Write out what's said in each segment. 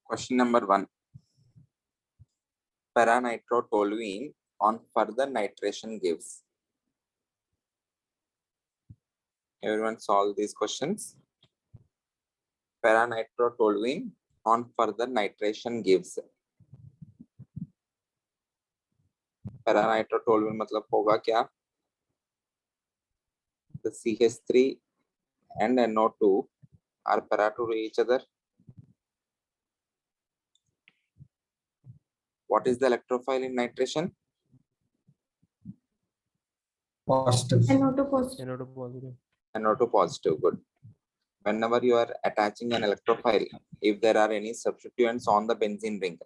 Question number 1. Para-nitrotoluene on further nitration gives. Everyone solve these questions. Para-nitrotoluene on further nitration gives. Para-nitrotoluene मतलब होगा क्या? The CH3 and NO2 are para to each other. What is the electrophile in nitration? Positive. NO2 positive. NO2 positive. NO2 positive. Good. Whenever you are attaching an electrophile, if there are any substituents on the benzene ring,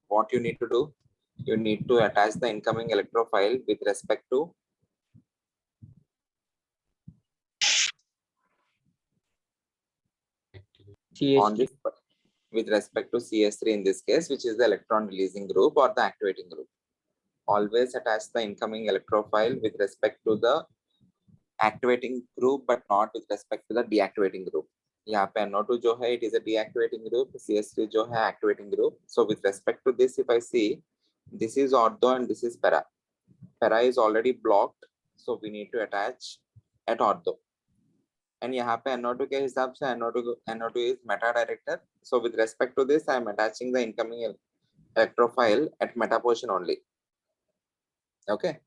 what you need to do? You need to attach the incoming electrophile with respect to CH3. with respect to CH3 in this case, which is the electron releasing group or the activating group. Always attach the incoming electrophile with respect to the activating group, but not with respect to the deactivating group. यहाँ पे NO2 जो है, it is a deactivating group. CH3 जो है activating group. So with respect to this, if I see, this is ortho and this is para. Para is already blocked, so we need to attach at ortho. And यहाँ पे NO2 के हिसाब से NO2 is meta director. So with respect to this, I am attaching the incoming electrophile at meta position only. Okay.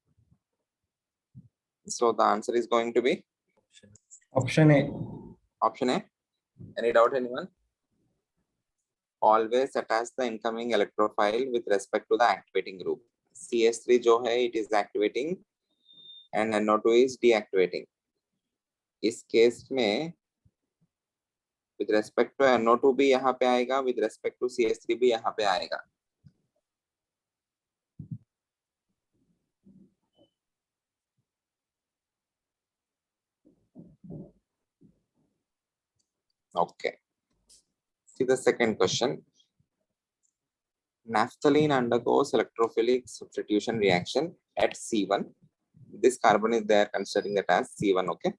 So the answer is going to be Option A. option A. Any doubt, anyone? Always attach the incoming electrophile with respect to the activating group. CH3 जो है, it is activating and NO2 is deactivating. इस case में with respect to NO2 भी यहाँ पे आएगा, with respect to CH3 भी यहाँ पे आएगा. Okay. See the second question. Naphthalene undergoes electrophilic substitution reaction at C1. This carbon is there, considering that as C1, okay?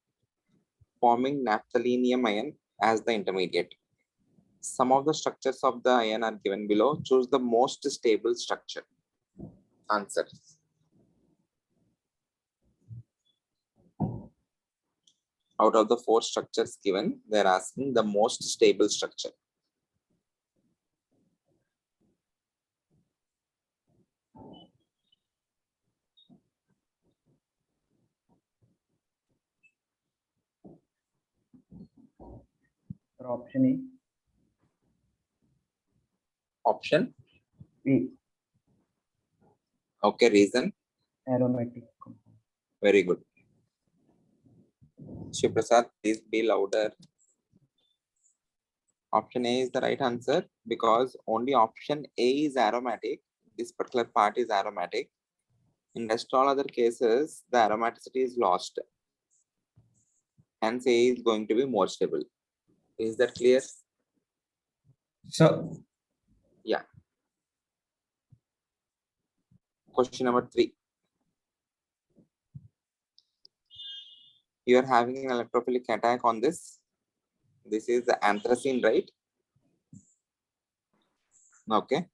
Forming naphthalenium ion as the intermediate. Some of the structures of the ion are given below. Choose the most stable structure. Answer. Out of the 4 structures given, they are asking the most stable structure. Option A. Option B. Okay, reason. Aromatic. Very good. Shiv Prasad, please be louder. Option A is the right answer because only option A is aromatic. This particular part is aromatic. In rest all other cases, the aromaticity is lost. Hence, A is going to be more stable. Is that clear? So, Yeah. Question number 3. You are having an electrophilic attack on this. This is the anthracene, right? Okay.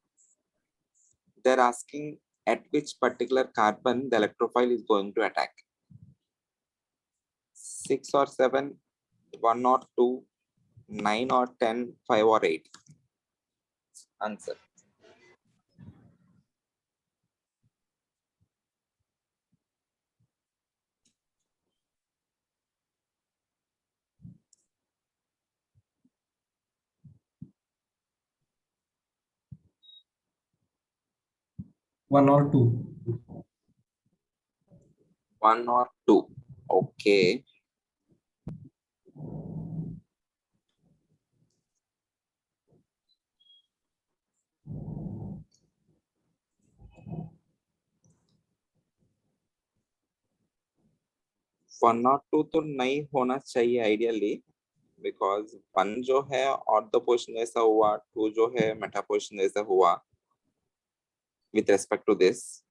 They're asking at which particular carbon the electrophile is going to attack. 6 or 7, 1 or 2, 9 or 10, 5 or 8. Answer. one or two. 1 or 2. Okay. One और to तो नहीं होना चाहिए ideally, because 1 जो है ortho position ऐसा हुआ, 2 जो है मेटा पोजीशन ऐसा हुआ with respect to this.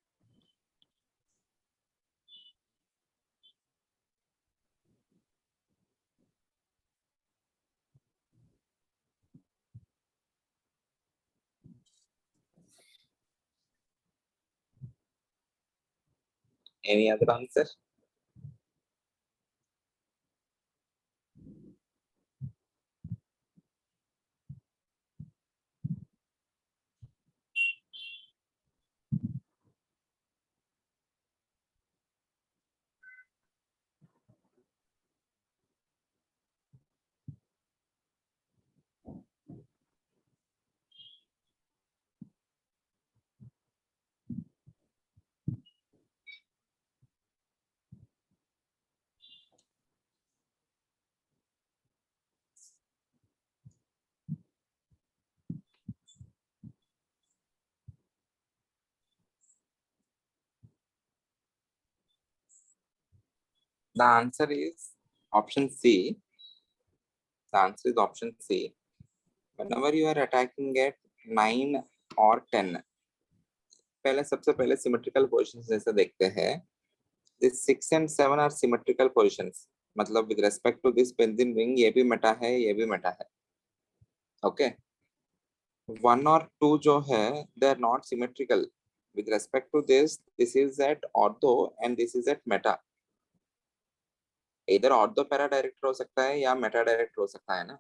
Any other answer? The answer is option C. The answer is option C. Whenever you are attacking at 9 or 10, पहले सबसे पहले symmetrical positions जैसे देखते हैं. This 6 and 7 are symmetrical positions. मतलब with respect to this benzene ring, ये भी Meta है, ये भी मेटा है. Okay. 1 और 2 जो है, they are not symmetrical. With respect to this is at ortho and this is at meta. इधर ऑर्थो पैरा डायरेक्टर हो सकता है या मेटा डायरेक्टर हो सकता है ना.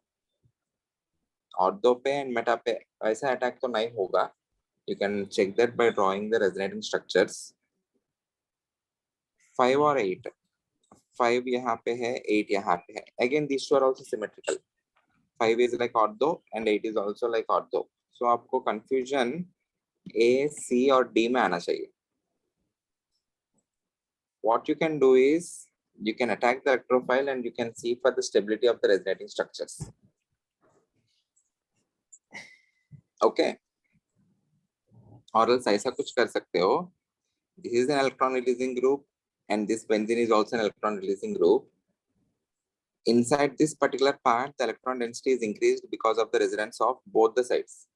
ऑर्थो पे एंड मेटा पे ऐसा अटैक तो नहीं होगा. You can check that by drawing the resonating structures. 5 और 8, 5 यहाँ पे है, 8 यहाँ पे है. Again this two are also symmetrical. 5 is like ortho and 8 is also like ortho. So आपको कंफ्यूजन ए, सी और डी में आना चाहिए. What you can do is you can attack the electrophile and you can see for the stability of the resonating structures. Okay. Or else ऐसा कुछ कर सकते हो. This is an electron releasing group and this benzene is also an electron releasing group. Inside this particular part, the electron density is increased because of the resonance of both the sides.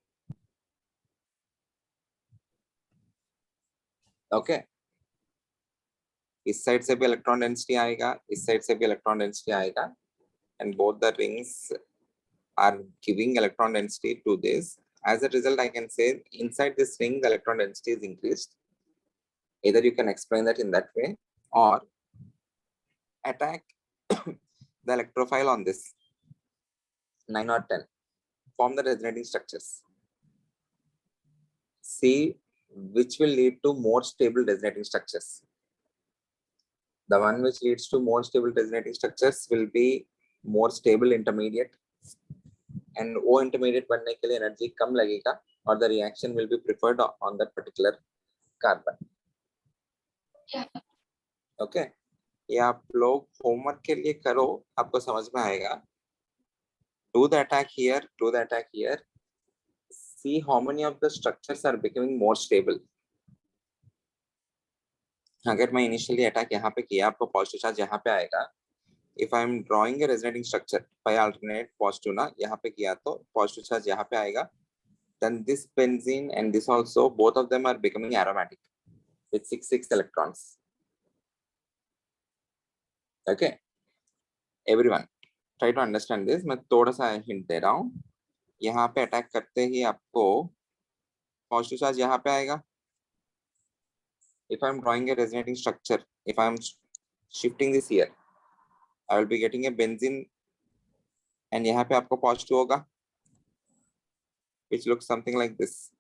Okay. इस side से भी electron density आएगा, इस side से भी electron density आएगा, and both the rings are giving electron density to this. As a result, I can say inside this ring, the electron density is increased. Either you can explain that in that way or attack the electrophile on this 9 or 10. Form the resonating structures. See which will lead to more stable resonating structures. The one which leads to more stable resonating structures will be more stable intermediate. And O intermediate बनने के लिए energy कम लगेगा और the reaction will be preferred on that particular carbon. Okay. ये आप लोग homework के लिए करो, आपको समझ में आएगा. Do the attack here, do the attack here. See how many of the structures are becoming more stable. अगर मैं initially attack यहाँ पे किया, आपको positive charge यहाँ पे आएगा. If I am drawing a resonating structure, pi alternate positive ना, यहाँ पे किया तो positive charge यहाँ पे आएगा. Then this benzene and this also, both of them are becoming aromatic with 6 electrons. Okay, everyone, try to understand this. मैं थोड़ा सा hint दे रहा हूँ. यहाँ पे अटैक करते ही आपको पॉजिटिव चार्ज यहाँ पे आएगा. If I am drawing a resonating structure, if I am shifting this here, I will be getting a benzene and यहाँ पे आपको पॉजिटिव होगा, which looks something like this.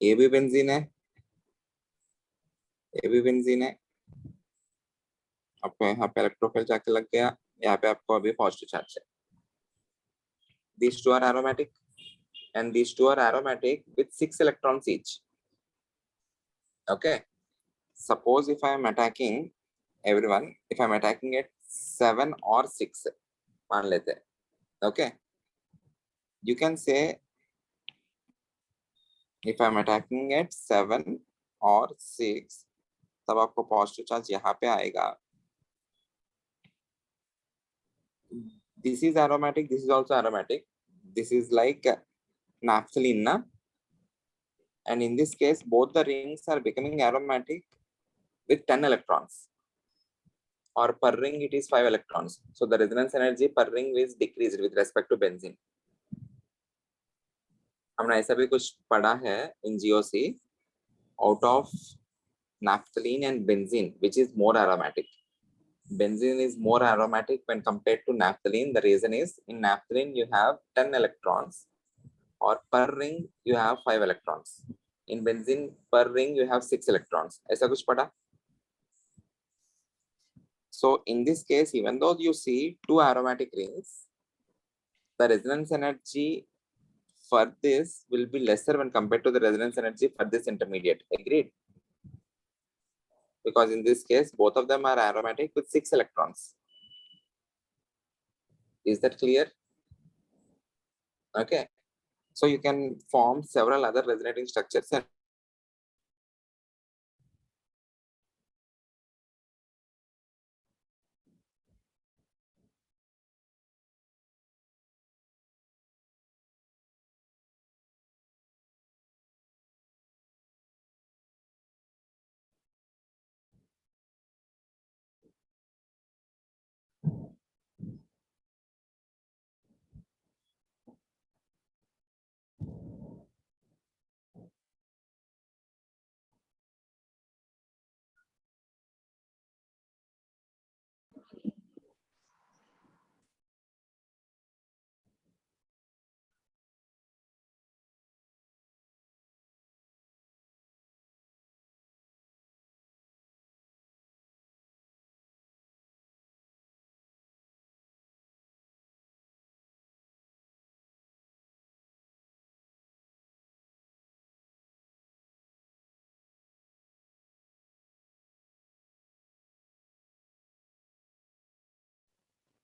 ये भी बेंजीन है, ये भी बेंजीन है. आपको यहाँ पे इलेक्ट्रोफाइल जाके लग गया, यहाँ पे आपको अभी पॉजिटिव चार्ज है. These two are aromatic and these two are aromatic with 6 electrons each. Okay. Suppose if I am attacking everyone, if I am attacking at 7 or 6, मान लेते हैं. Okay. You can say if I am attacking at 7 or 6, तब आपको positive charge यहाँ पे आएगा. This is aromatic, this is also aromatic. This is like naphthalene, na? And in this case, both the rings are becoming aromatic with 10 electrons. or per ring it is 5 electrons. So the resonance energy per ring is decreased with respect to benzene. हमने ऐसा भी कुछ पढ़ा है in GOC. Out of naphthalene and benzene, which is more aromatic? Benzene is more aromatic when compared to naphthalene. The reason is in naphthalene you have 10 electrons, or per ring you have 5 electrons. In benzene per ring you have 6 electrons. ऐसा कुछ पढ़ा? So in this case, even though you see two aromatic rings, the resonance energy for this will be lesser when compared to the resonance energy for this intermediate. Agreed? Because in this case, both of them are aromatic with 6 electrons. Is that clear? Okay. So you can form several other resonating structures and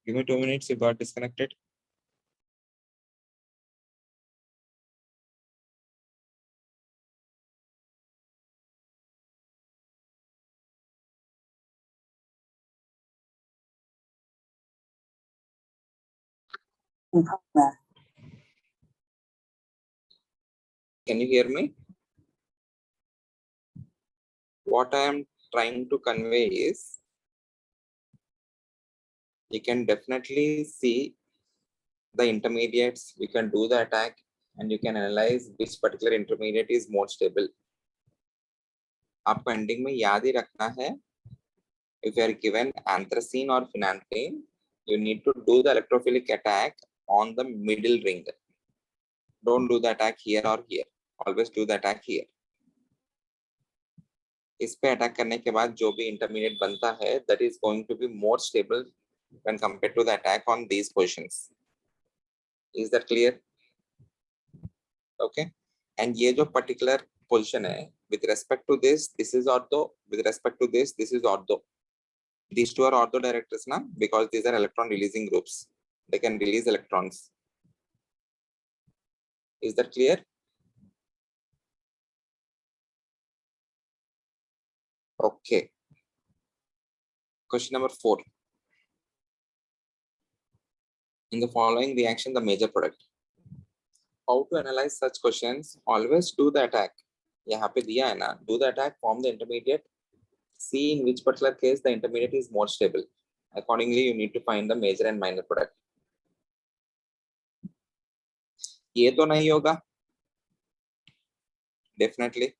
give me 2 minutes, you got disconnected. Can you hear me? What I am trying to convey is you can definitely see the intermediates, we can do the attack, and you can analyze which particular intermediate is more stable. आपको ending में याद ही रखना है, if you are given anthracene or phenanthrene, you need to do the electrophilic attack on the middle ring. Don't do the attack here or here. Always do the attack here. इस पे attack करने के बाद जो भी intermediate बनता है, that is going to be more stable when compared to the attack on these positions. Is that clear? Okay. And ये जो particular position है, with respect to this, this is ortho. With respect to this, this is ortho. These two are ortho directors now because these are electron releasing groups. They can release electrons. Is that clear? Okay. Question number 4. In the following reaction, the major product. How to analyze such questions? Always do the attack. यहाँ पे दिया है ना, do the attack, form the intermediate. See in which particular case the intermediate is more stable. Accordingly, you need to find the major and minor product. ये तो नहीं होगा. Definitely.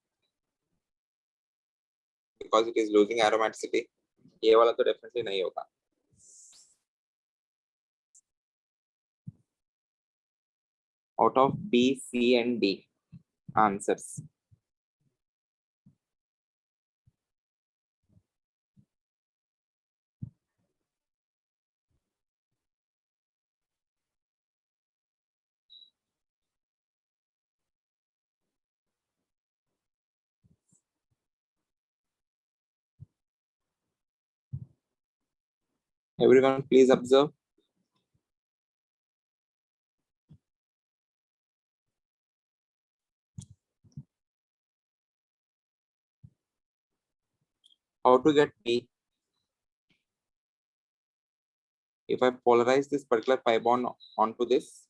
Because it is losing aromaticity. ये वाला तो definitely नहीं होगा. Out of B, C, and D answers. Everyone, please observe. How to get B? If I polarize this particular pi bond onto this,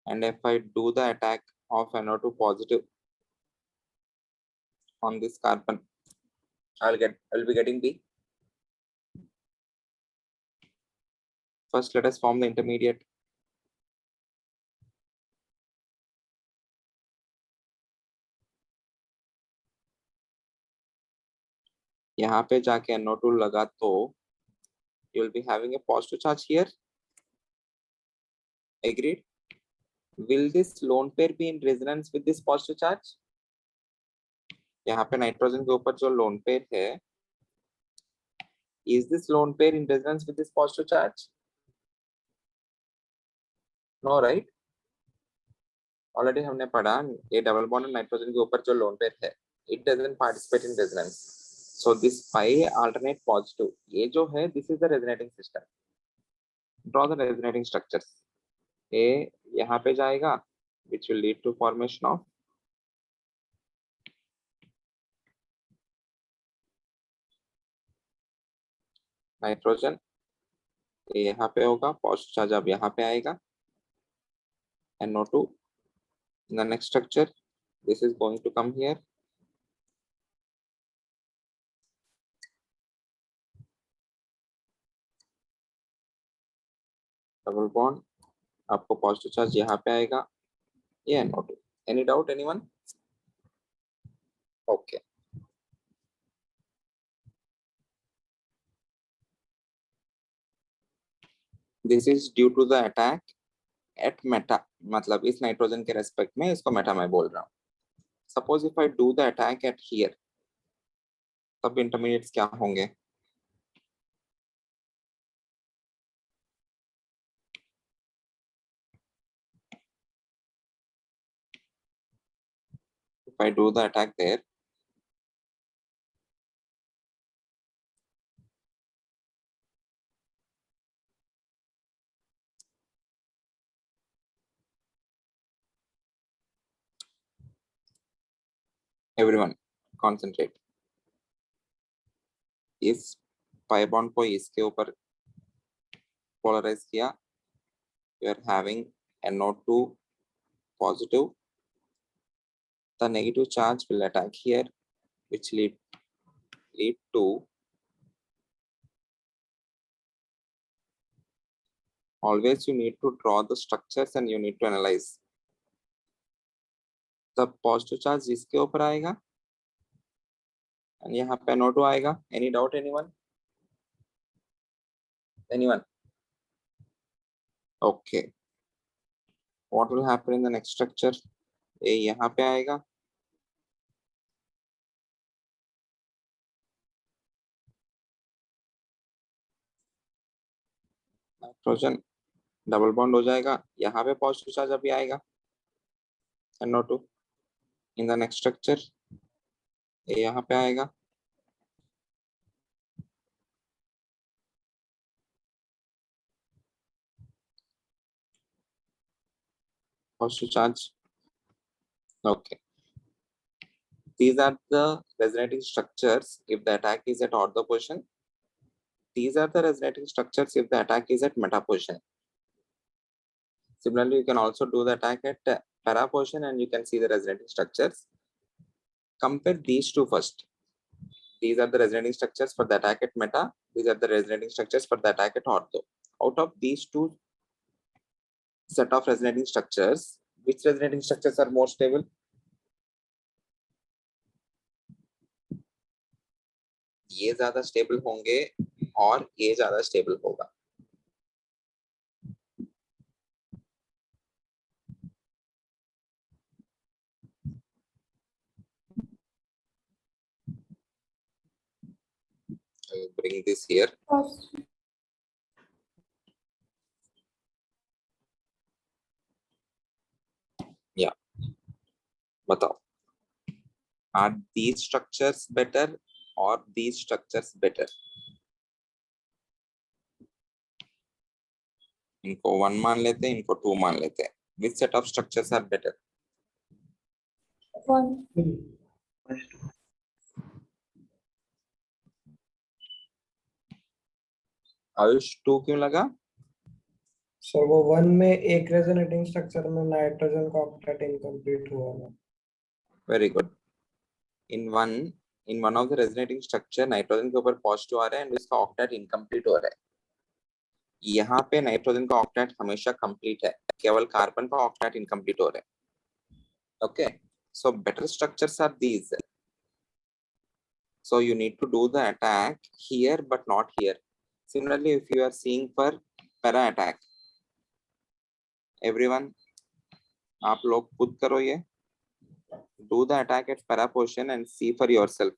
and if I do the attack of NO2 positive on this carbon, I'll be getting B. First, let us form the intermediate. यहाँ पे जाके NO2 लगा तो you will be having a positive charge here. Agreed? Will this lone pair be in resonance with this positive charge? यहाँ पे nitrogen के ऊपर जो lone pair है, is this lone pair in resonance with this positive charge? No, right? Already हमने पढ़ा ये double bond nitrogen के ऊपर जो lone pair है, it doesn't participate in resonance. So this pi alternate positive, ये जो है, this is the resonating system. Draw the resonating structures. A यहाँ पे जाएगा, which will lead to formation of nitrogen. ये यहाँ पे होगा, पॉजिटिव चार्ज अब यहाँ पे आएगा, NO2. In the next structure, this is going to come here. Double bond, आपको पॉजिटिव चार्ज यहाँ पे आएगा, ये NO2. Any doubt, anyone? Okay. This is due to the attack at meta. मतलब इस नाइट्रोजन के रेस्पेक्ट में इसको मेटा मैं बोल रहा हूँ. Suppose if I do the attack at here, तब इंटरमीडिएट्स क्या होंगे? If I do the attack there, everyone concentrate. इस पाई बॉन्ड को इसके ऊपर पोलराइज किया, you are having NO2 positive. The negative charge will attack here, which lead to always you need to draw the structures and you need to analyze. The positive charge इसके ऊपर आएगा and यहाँ पे NO2 आएगा. Any doubt, anyone? Anyone? Okay. What will happen in the next structure? A यहाँ पे आएगा, nitrogen double bond हो जाएगा, यहाँ पे पॉजिटिव चार्ज अभी आएगा, NO2. In the next structure ए यहाँ पे आएगा, positive charge. Okay. These are the resonating structures if the attack is at ortho position. These are the resonating structures if the attack is at meta position. Similarly, you can also do the attack at para position and you can see the resonating structures. Compare these two first. These are the resonating structures for the attack at meta. These are the resonating structures for the attack at ortho. Out of these two set of resonating structures, which resonating structures are more stable? ये ज्यादा stable होंगे और ये ज्यादा stable होगा. I will bring this here. Yeah. बताओ. Are these structures better or these structures better? इनको 1 मान लेते हैं, इनको 2 मान लेते हैं. Which set of structures are better? 1. Ayush 2 क्यों लगा? सर वो 1 में एक रेजोनेटिंग स्ट्रक्चर में नाइट्रोजन का ऑक्टेट इनकम्प्लीट हुआ है. Very good. In one of the resonating structure nitrogen के ऊपर पॉजिटिव आ रहा है एंड इसका ऑक्टेट इनकम्प्लीट हो रहा है. यहाँ पे नाइट्रोजन का ऑक्टेट हमेशा कंप्लीट है, केवल कार्बन का ऑक्टेट इनकम्प्लीट हो रहा है. Okay, so better structures are these. So you need to do the attack here but not here. Similarly, if you are seeing for para attack, everyone, आप लोग खुद करो ये. Do the attack at para position and see for yourself.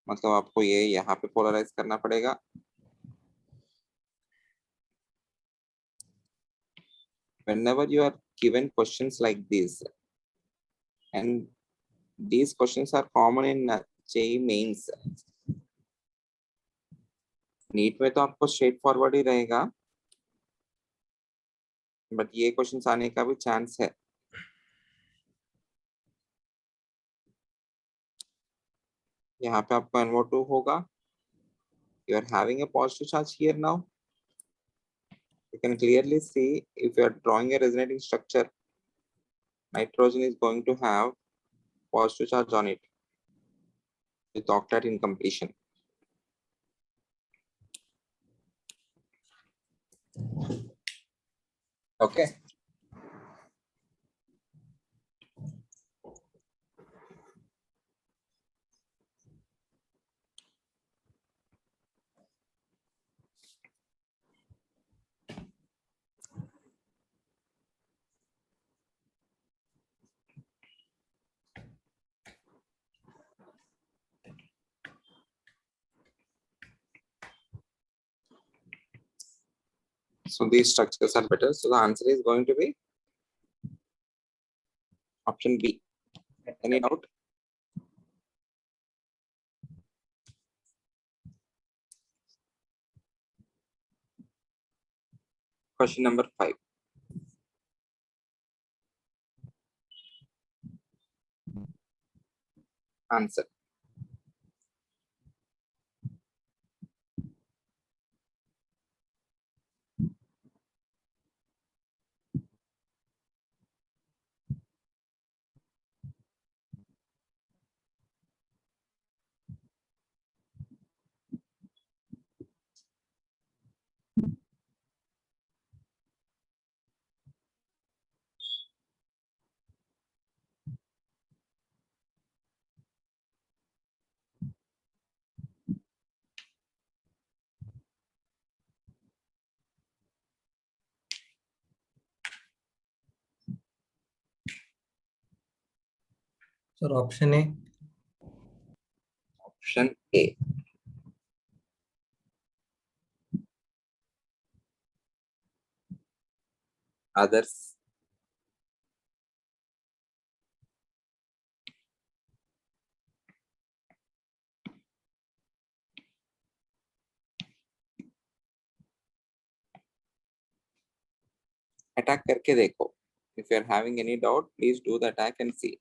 मतलब आपको ये यहाँ पे पोलराइज करना पड़ेगा. Whenever you are given questions like this, and these questions are common in JEE mains. NEET में तो आपको स्ट्रेट फॉरवर्ड ही रहेगा, बट ये क्वेश्चंस आने का भी चांस है. यहाँ पे आपको NO2 होगा. You are having a positive charge here now. You can clearly see if you are drawing a resonating structure, nitrogen is going to have positive charge on it with octet incompletion. Okay. So these structures are better. So the answer is going to be option B. Any doubt? Question number 5. Answer. Sir, option A. Option A. Others. Attack करके देखो. If you are having any doubt, please do the attack and see.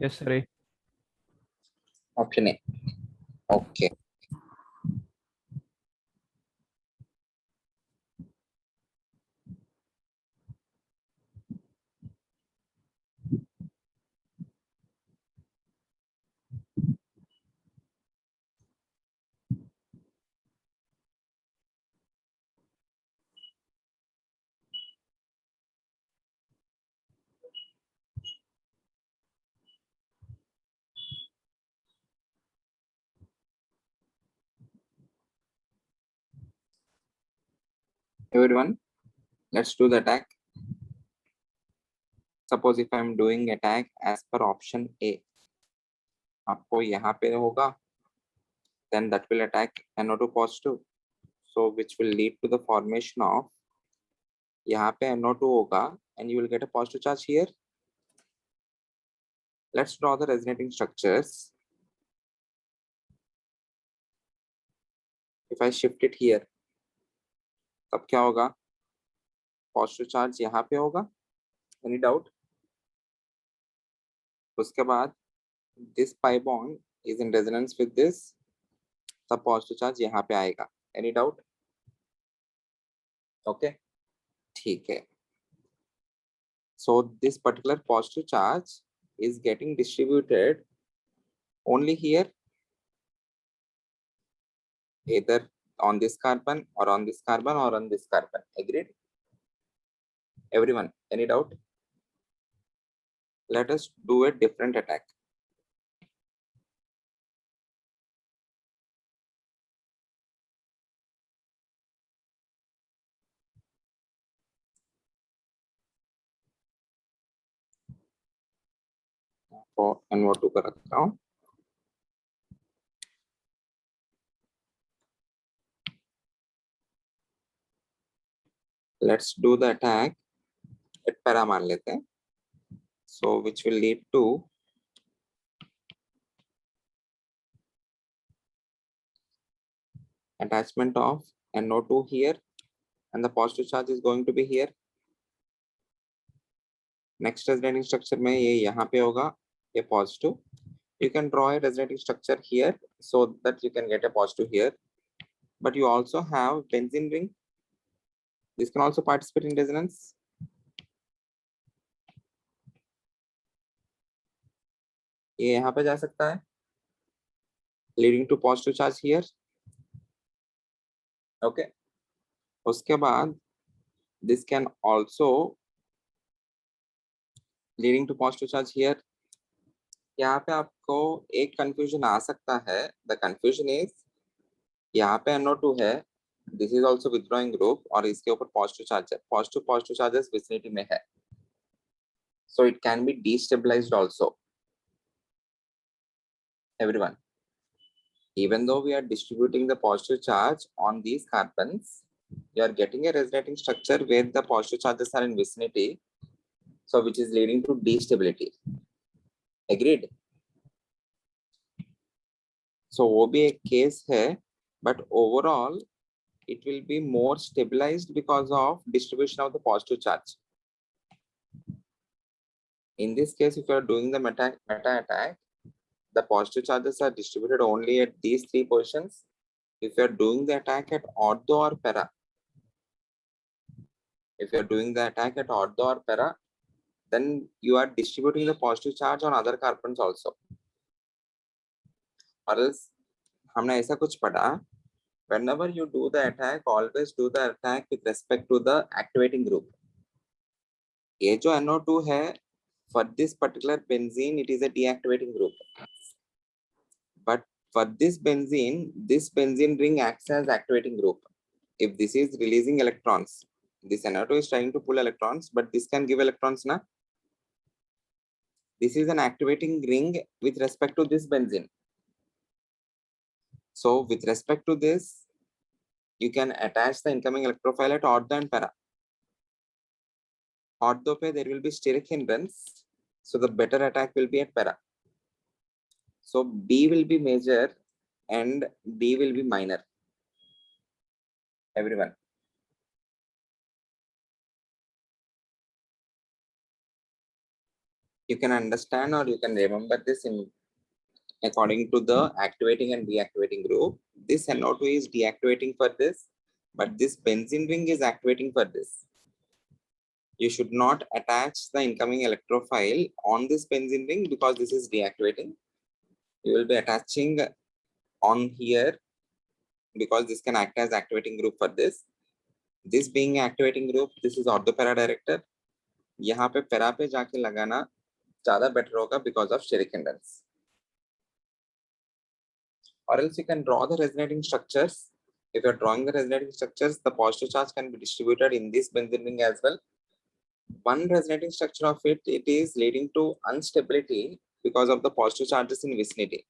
Yes, sir. Option A. Okay. Everyone, let's do the attack. Suppose if I'm doing attack as per option A, आपको यहाँ पे होगा, then that will attack NO2 positive, so which will lead to the formation of, यहाँ पे NO2 होगा and you will get a positive charge here. Let's draw the resonating structures. If I shift it here, तब क्या होगा? Positive charge यहाँ पे होगा. Any doubt? उसके बाद this pi bond is in resonance with this, तब positive charge यहाँ पे आएगा. Any doubt? Okay. ठीक है. So this particular positive charge is getting distributed only here, either on this carbon or on this carbon or on this carbon. Agreed? Everyone, any doubt? Let us do a different attack. For NO2 का रखता हूं. Let's do the attack at para मान लेते हैं. So which will lead to attachment of NO2 here, and the positive charge is going to be here. Next resonating structure में ये यहाँ पे होगा, ये positive. You can draw a resonating structure here so that you can get a positive here. But you also have benzene ring. This can also participate in resonance. ये यहाँ पे जा सकता है, leading to positive charge here. Okay. उसके बाद this can also leading to positive charge here. यहाँ पे आपको एक confusion आ सकता है. The confusion is यहाँ पे NO2 है, this is also withdrawing group और इसके ऊपर positive charge है. Positive charges vicinity में है, so it can be destabilized also. Everyone, even though we are distributing the positive charge on these carbons, you are getting a resonating structure where the positive charges are in vicinity, so which is leading to destability. Agreed? So वो भी एक case है, but overall it will be more stabilized because of distribution of the positive charge. In this case, if you are doing the meta attack, the positive charges are distributed only at these three positions. If you are doing the attack at ortho or para, then you are distributing the positive charge on other carbons also. Or else, हमने ऐसा कुछ पढ़ा, whenever you do the attack, always do the attack with respect to the activating group. ये जो NO2 है, for this particular benzene, it is a deactivating group. But for this benzene ring acts as activating group. If this is releasing electrons, this NO2 is trying to pull electrons, but this can give electrons, na? This is an activating ring with respect to this benzene. So with respect to this, you can attach the incoming electrophile at ortho and para. Ortho pe there will be steric hindrance, so the better attack will be at para. So B will be major and D will be minor. Everyone. You can understand or you can remember this in according to the activating and deactivating group. This NO2 is deactivating for this, but this benzene ring is activating for this. You should not attach the incoming electrophile on this benzene ring because this is deactivating. You will be attaching on here because this can act as activating group for this. This being activating group, this is ortho para director. यहाँ पे para पे जाके लगाना ज़्यादा better होगा because of steric hindrance. Or else you can draw the resonating structures. If you're drawing the resonating structures, the positive charge can be distributed in this benzene ring as well. One resonating structure of it is leading to instability because of the positive charges in vicinity.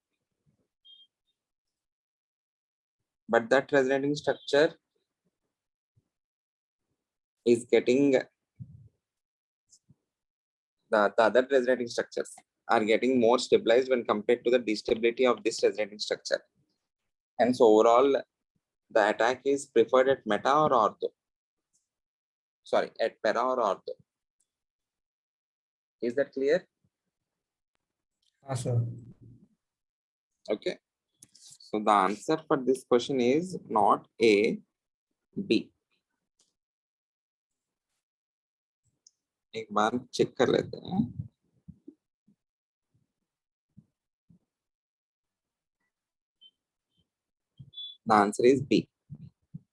But that resonating structure is getting the other resonating structures are getting more stabilized when compared to the destability of this resonating structure. Hence, overall, the attack is preferred at meta or ortho. Sorry, at para or ortho. Is that clear? Yes, sir. Okay. So the answer for this question is not A, B. एक बार check कर लेते हैं. The answer is B.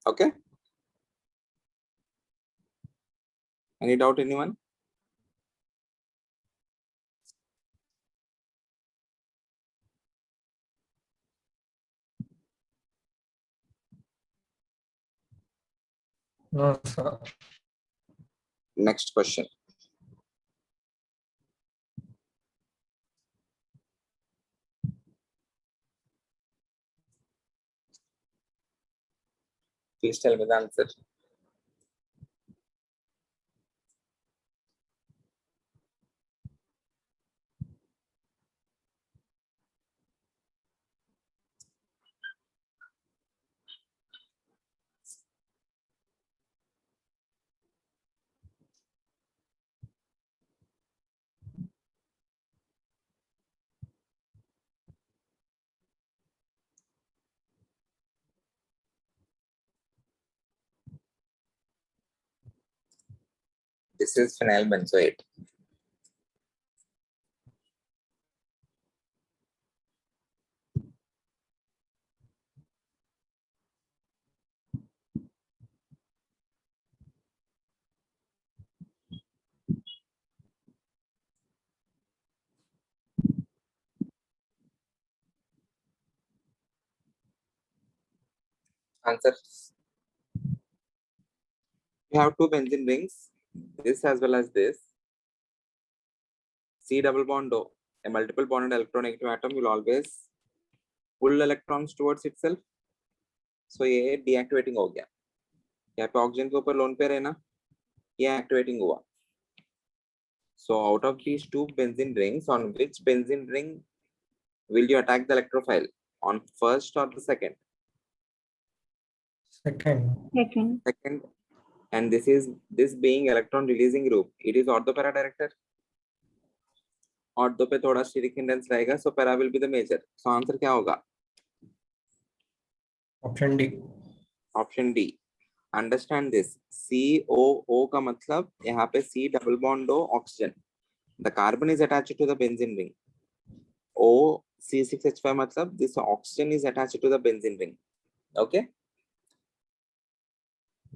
Okay. Any doubt, anyone? No, sir. Next question. Please tell me the answer. This is phenyl benzoate. Answer. You have two benzene rings, this as well as this. C double bond O, a multiple bonded electronegative atom will always pull electrons towards itself. So ये deactivating हो गया. यहाँ पे oxygen के ऊपर lone pair है ना, ये activating हुआ. So out of these two benzene rings, on which benzene ring will you attack the electrophile? On first or the second? Second. Second. And this being electron releasing group, it is ortho para director. Ortho पे थोड़ा steric hindrance रहेगा, so para will be the major. So answer क्या होगा? Option D. Option D. Understand this. COO का मतलब यहाँ पे C double bond O oxygen. The carbon is attached to the benzene ring. O C6H5 मतलब this oxygen is attached to the benzene ring. Okay.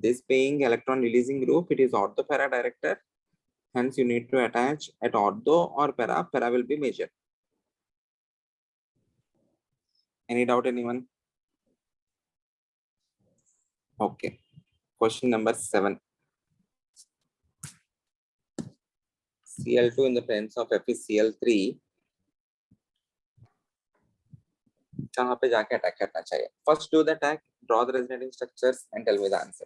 This being electron releasing group, it is ortho para director. Hence, you need to attach at ortho or para. Para will be major. Any doubt, anyone? Okay. Question number 7. Cl2 in the presence of FeCl3. कहाँ पे जाके attack करना चाहिए? First do the attack, draw the resonating structures and tell me the answer.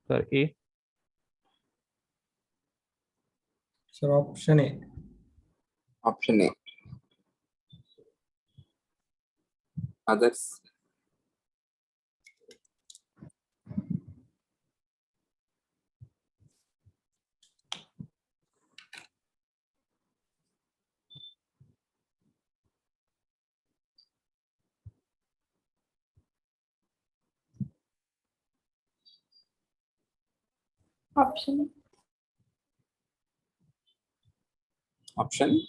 Sir, A. Sir, option A. Option A. Others? Option Option?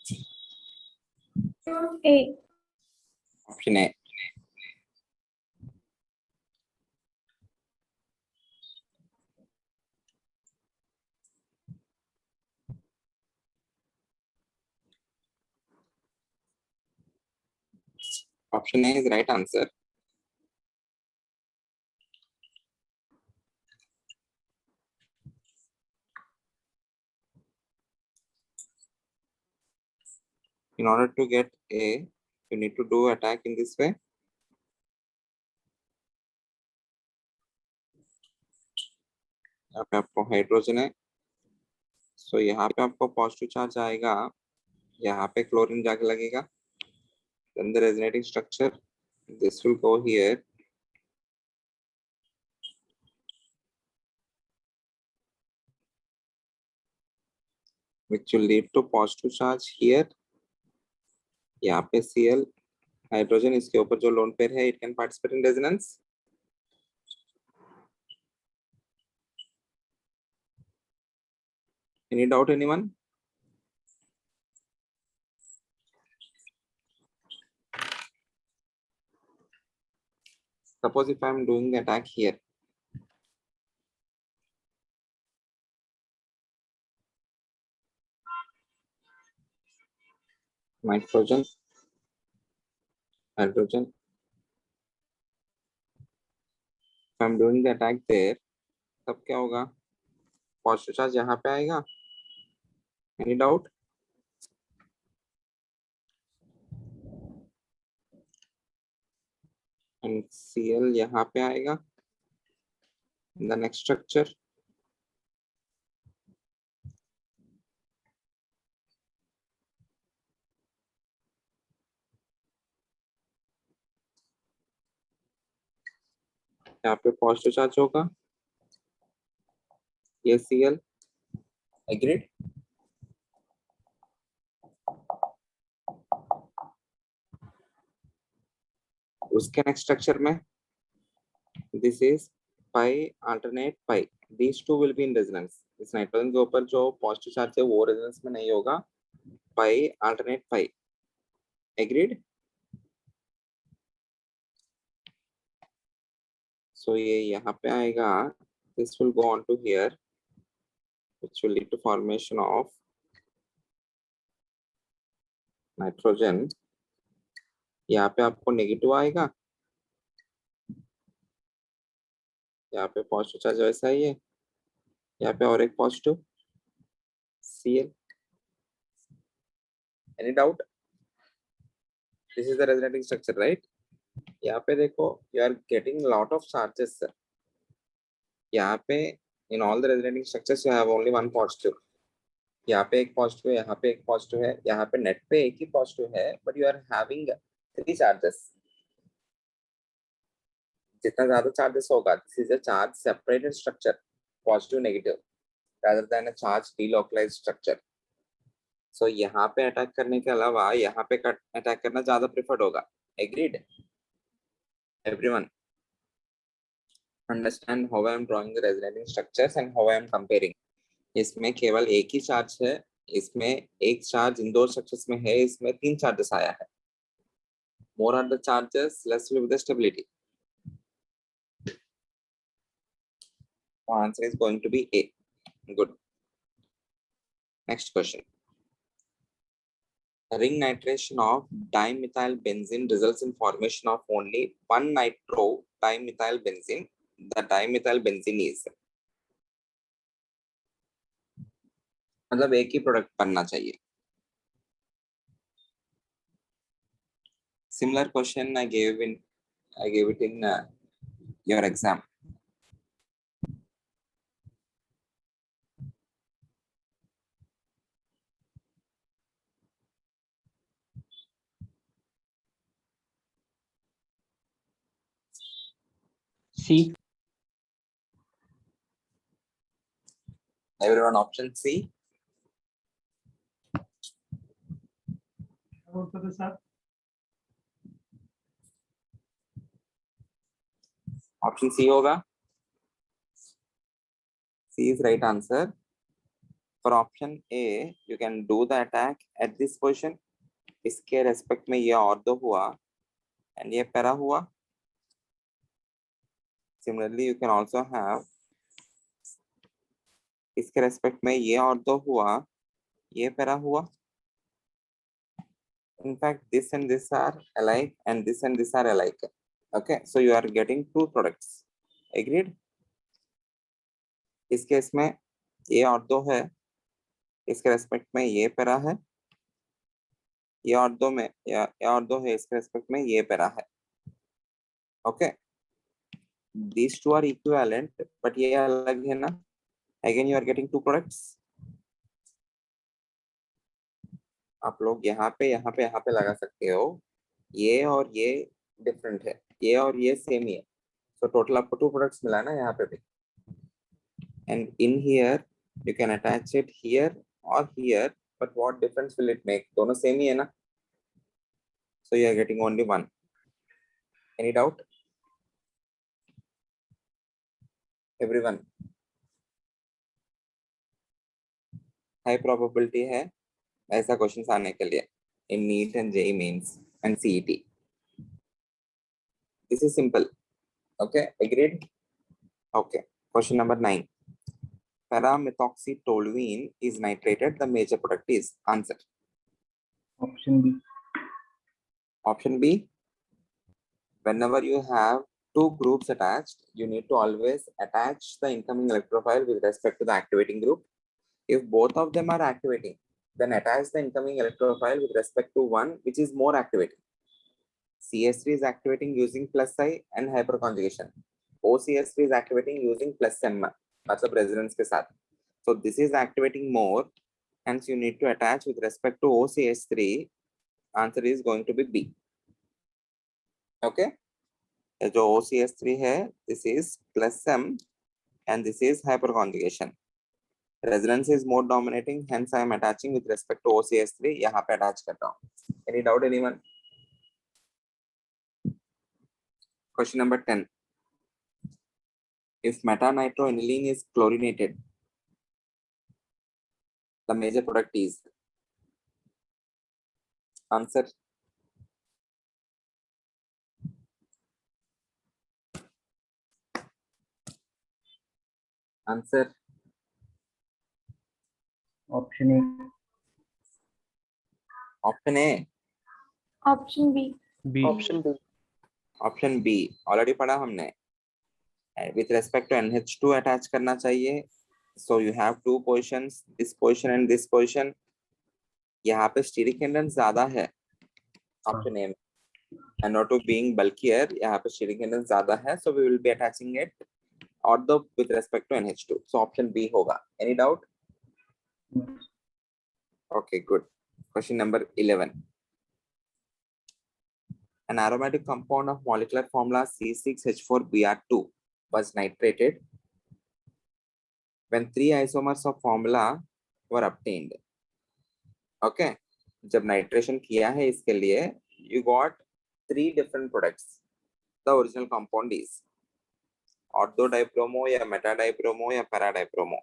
A. Option A. Option A is right answer. In order to get A, you need to do attack in this way. यहाँ पे आपको hydrogen है, सो यहाँ पे आपको positive charge आएगा, यहाँ पे क्लोरीन जाके लगेगा, then the resonating structure, this will go here, which will lead to positive charge here. यहाँ पे Cl हाइड्रोजन, इसके ऊपर जो लोन पेयर है, it can participate in resonance. Any doubt, anyone? Suppose if I am doing the attack here, nitrogen, hydrogen. If I am doing the attack there, तब क्या होगा? Positive charge यहाँ पे आएगा. Any doubt? And Cl यहाँ पे आएगा. The next structure. यहाँ पे पॉजिटिव चार्ज होगा, ये Cl. Agreed? उसके नेक्स्ट स्ट्रक्चर में this is pi alternate pi, these two will be in resonance. इस नाइट्रोजन के ऊपर जो पॉजिटिव चार्ज है वो रेजोनेंस में नहीं होगा, पाई अल्टरनेट पाई. एग्रीड? सो ये यहाँ पे आएगा, this will go on to here, which will lead to formation of nitrogen. यहाँ पे आपको नेगेटिव आएगा, यहाँ पे पॉजिटिव चार्ज वैसा ही है, यहाँ पे और एक positive Cl. Any doubt? This is the resonating structure, right? यहाँ पे देखो, you are getting lot of charges. यहाँ पे in all the resonating structures you have only one positive. यहाँ पे एक पॉजिटिव है, यहाँ पे एक पॉजिटिव है, यहाँ पे नेट पे एक ही पॉजिटिव है, but you are having 3 charges. जितना ज्यादा चार्जेस होगा, this is a charge separated structure, positive negative, rather than a charge delocalized structure. So यहाँ पे अटैक करने के अलावा यहाँ पे अटैक करना ज्यादा प्रेफर्ड होगा. Agreed? Everyone understand how I am drawing the resonating structures and how I am comparing. इसमें केवल एक ही चार्ज है, इसमें एक चार्ज इन दो स्ट्रक्चर्स में है, इसमें 3 चार्जेस आया है. More are the charges, less will be the stability. So answer is going to be A. Good. Next question. Ring nitration of dimethyl benzene results in formation of only one nitro dimethyl benzene. The dimethyl benzene is, मतलब एक ही product बनना चाहिए. Similar question I gave it in your exam. C. Everyone option C. Option C होगा. C is right answer. For option A, you can do the attack at this position. इसके respect में ये और दो हुआ and ये para हुआ. Similarly, you can also have इसके रेस्पेक्ट में ये और दो हुआ, ये पैरा हुआ. In fact, this and this are alike and this and this are alike. Okay, so you are getting two products. Agreed? इस केस में ये और दो है, इसके रेस्पेक्ट में ये पैरा है, ये और दो में ये और दो है, इसके रेस्पेक्ट में ये पैरा है. Okay, these two are equivalent, but ये अलग है ना. Again, you are getting two products. आप लोग यहाँ पे लगा सकते हो. ये और ये डिफरेंट है, ये और ये सेम ही है. So total आपको two products मिला ना यहाँ पे भी. And in here you can attach it here or here, but what difference will it make? दोनों सेम ही है ना. So you are getting only one. Any doubt? Everyone. High probability है ऐसा क्वेश्चन आने के लिए in NEET and JEE Mains and CET. This is simple. Okay, agreed? Okay, question number 9. Paramethoxytoluene is nitrated. The major product is. Answer. Option B. Option B. Whenever you have two groups attached, you need to always attach the incoming electrophile with respect to the activating group. If both of them are activating, then attach the incoming electrophile with respect to one which is more activating. CS3 is activating using plus I and hyperconjugation. OCS3 is activating using plus M, मतलब resonance के साथ. So this is activating more, hence you need to attach with respect to OCS3. Answer is going to be B. Okay. जो OCS3 है, this is plus M and this is hyperconjugation. Resonance is more dominating, hence I am attaching with respect to OCS3. यहाँ पे attach कर रहा हूँ. Any doubt, anyone? Question number 10. If metanitroaniline is chlorinated, the major product is. Answer. Answer. Option A. Option A. Option B. B. Option B. Option B. Already पढ़ा हमने. With respect to NH2 attach करना चाहिए. So you have two positions, this position and this position. यहाँ पे steric hindrance ज़्यादा है. Option A. And not to being bulkier, यहाँ पे steric hindrance ज़्यादा है. So we will be attaching it ortho with respect to NH2. So option B होगा. Any doubt? Okay, good. Question number 11. An aromatic compound of molecular formula C6H4Br2 was nitrated when three isomers of formula were obtained. Okay, जब nitration किया है इसके लिए, you got three different products. The original compound is orthodibromo या metadibromo या paradibromo.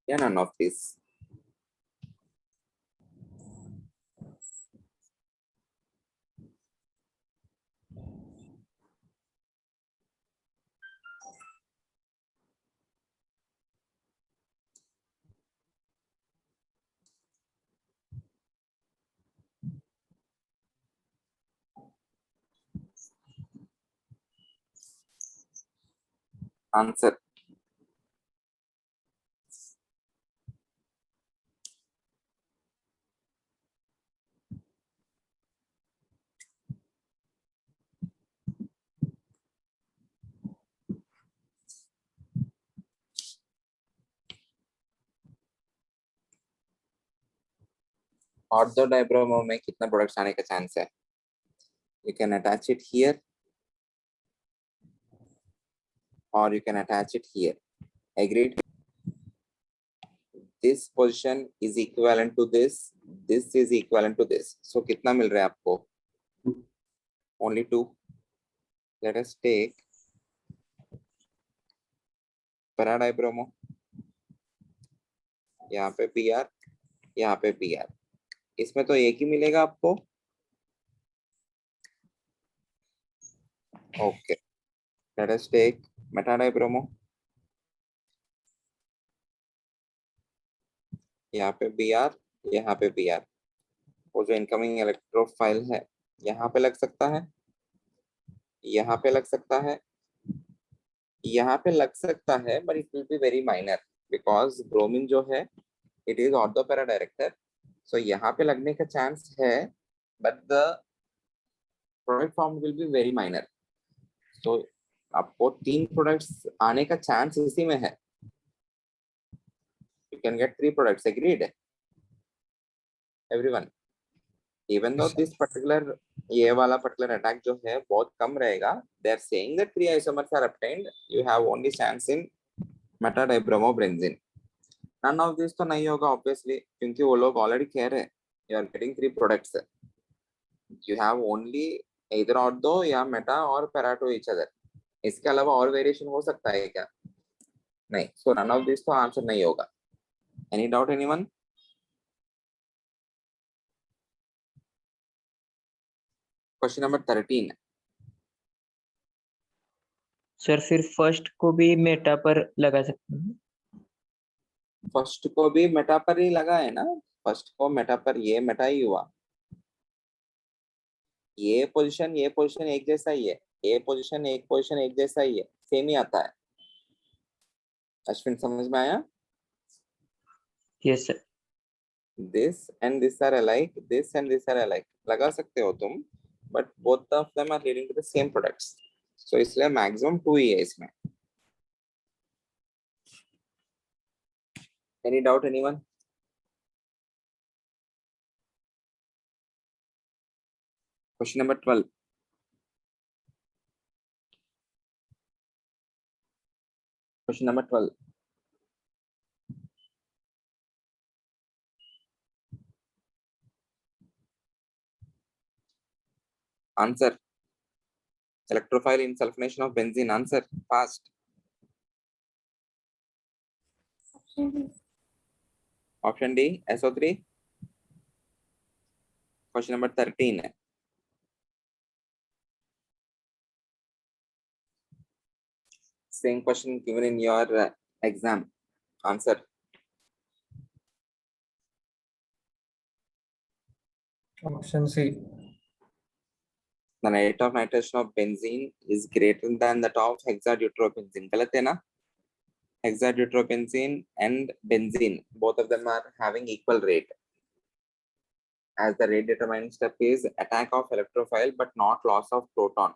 Yeah, none of this. Answer. ऑर्थोडाइब्रोमो में कितना products आने का चांस है? You can attach it here or you can attach it here. Agreed? This position is equivalent to this. This is equivalent to this. So कितना मिल रहा है आपको? Only 2. Let us take para-dibromo. यहाँ पे PR, यहाँ पे PR. इसमें तो एक ही मिलेगा आपको. Okay. Let us take meta-dibromo. यहाँ पे Br, यहाँ पे Br. वो जो इनकमिंग इलेक्ट्रोफाइल है यहाँ पे लग सकता है, यहाँ पे लग सकता है, यहाँ पे लग सकता है, but it will be very minor because bromine जो है it is ortho para director, so यहाँ पे लगने का चांस है, but the product form will be very minor. So आपको 3 प्रोडक्ट्स आने का चांस इसी में है. You can get 3 products. Agreed? Everyone. Even though this particular ये वाला particular attack जो है बहुत कम रहेगा, they are saying that 3 isomers are obtained. You have only chance in meta-dibromobenzene. None of this तो नहीं होगा obviously, क्योंकि वो लोग already कह रहे हैं you are getting 3 products. You have only either ortho या meta और para to each other. इसके अलावा और वेरिएशन हो सकता है क्या? नहीं. So none of this तो आंसर नहीं होगा. Any doubt anyone? Question number 13. Sir फिर फर्स्ट को भी मेटा पर लगा सकते हैं? फर्स्ट को भी मेटा पर ही लगा है ना. फर्स्ट को मेटा पर, ये मेटा ही हुआ. ये पोजीशन एक जैसा ही है. ये पोजीशन एक जैसा ही है. सेम ही आता है. अश्विन समझ में आया? Yes sir. This and this are alike. This and this are alike. लगा सकते हो तुम, but both of them are leading to the same products. So इसलिए maximum 2 ही है इसमें. Any doubt anyone? Question number 12. Question number 12. Answer. Electrophile in sulfonation of benzene. Answer fast. Option B. Option D, SO3. Question number 13. Same question given in your exam. Answer. Option C. The rate of nitration of benzene is greater than that of hexadeuterbenzene. गलत है ना? Hexadeuterbenzene and benzene, both of them are having equal rate. As the rate determining step is attack of electrophile but not loss of proton.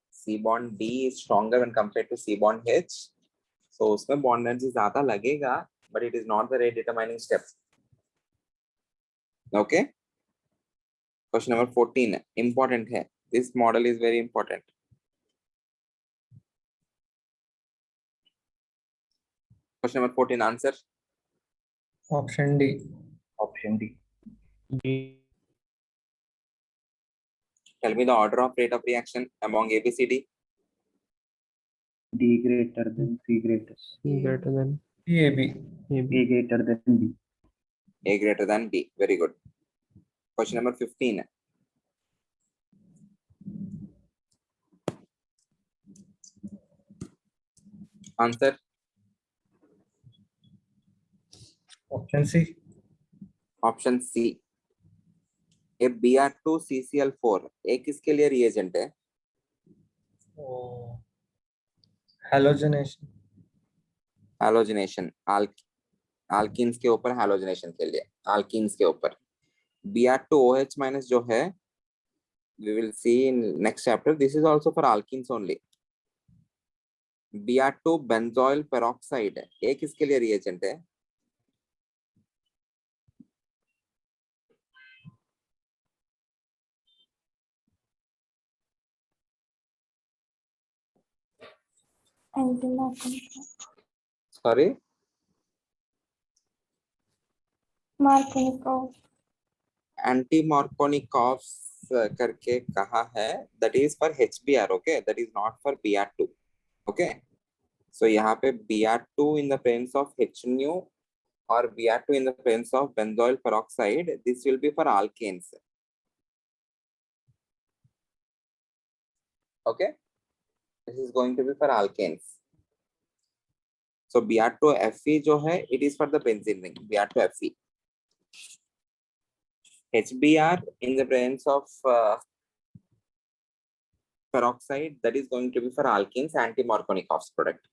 C bond D is stronger when compared to C bond H. So उसमें bond energy ज़्यादा लगेगा, but it is not the rate determining step. Okay. Question number 14 important है. This model is very important. Question number 14 answer. Option D. Option D. D. Tell me the order of rate of reaction among ABCD. D greater than C greater. C greater than AB. A greater than B. A greater than B. Very good. Question number 15. Answer. Option C. Option C. A Br2 CCl4 एक किसके लिए reagent है? Halogenation. Halogenation. Alkenes के ऊपर halogenation के लिए. Alkenes के ऊपर. Br2OH minus जो है, we will see in next chapter. This is also for alkenes only. Br2 benzoyl peroxide एक किसके लिए reagent है? Anti-Markovnikov. Sorry, Markovnikov. anti-Markovnikov करके कहा है, that is for HBr, okay, that is not for Br2, okay. So यहाँ पे Br2 in the presence of H nu or Br2 in the presence of benzoyl peroxide, this will be for alkanes, okay. This is going to be for alkanes. So Br2Fe जो है, it is for the benzene ring, Br2Fe. HBr in the presence of peroxide, that is going to be for alkenes, anti-Markovnikov's product.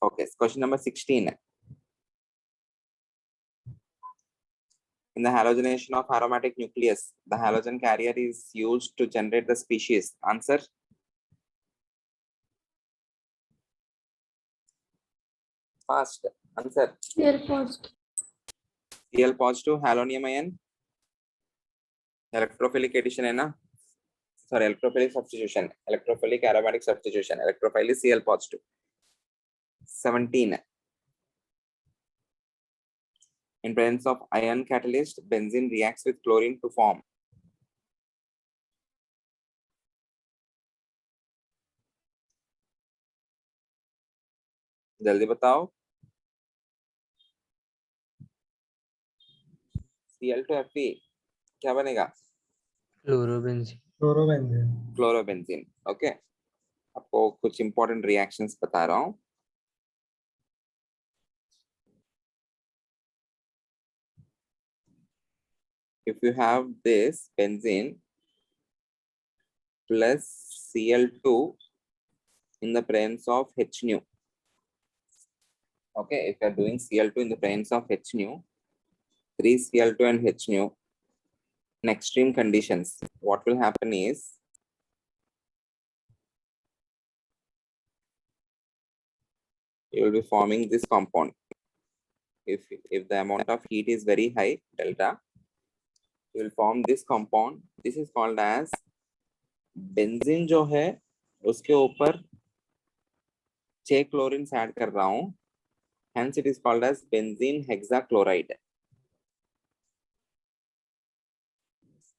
Okay, question number 16. In the halogenation of aromatic nucleus, the halogen carrier is used to generate the species. Answer? Fast. Answer. Clear positive. Cl positive, halonium ion. Electrophilic addition है ना? Sorry, electrophilic substitution. Electrophilic aromatic substitution. Electrophile is Cl positive. 17. In presence of ion catalyst, benzene reacts with chlorine to form. जल्दी बताओ. Cl2Fe क्या बनेगा? Chlorobenzene. Chlorobenzene. Okay, आपको कुछ important reactions बता रहा हूं. If you have this benzene plus Cl2 in the presence of H nu. Okay, if you are doing Cl2 in the presence of H nu, 3 Cl2 and H nu, in extreme conditions, what will happen is you will be forming this compound. If the amount of heat is very high, delta, you will form this compound. This is called as benzene जो है उसके ऊपर 6 chlorines add कर रहा हूं, hence it is called as benzene hexachloride.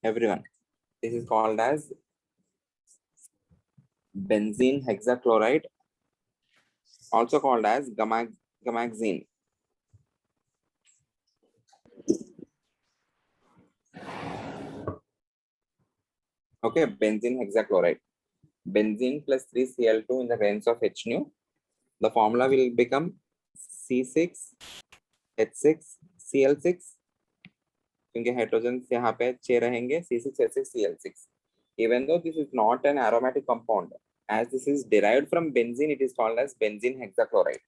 Everyone, this is called as benzene hexachloride, also called as gamaxine. Okay, benzene hexachloride. Benzene plus 3 Cl2 in the presence of H nu. The formula will become C6H6Cl6. क्योंकि hydrogen यहाँ पे 6 रहेंगे, C6H6Cl6. Even though this is not an aromatic compound, as this is derived from benzene, it is called as benzene hexachloride.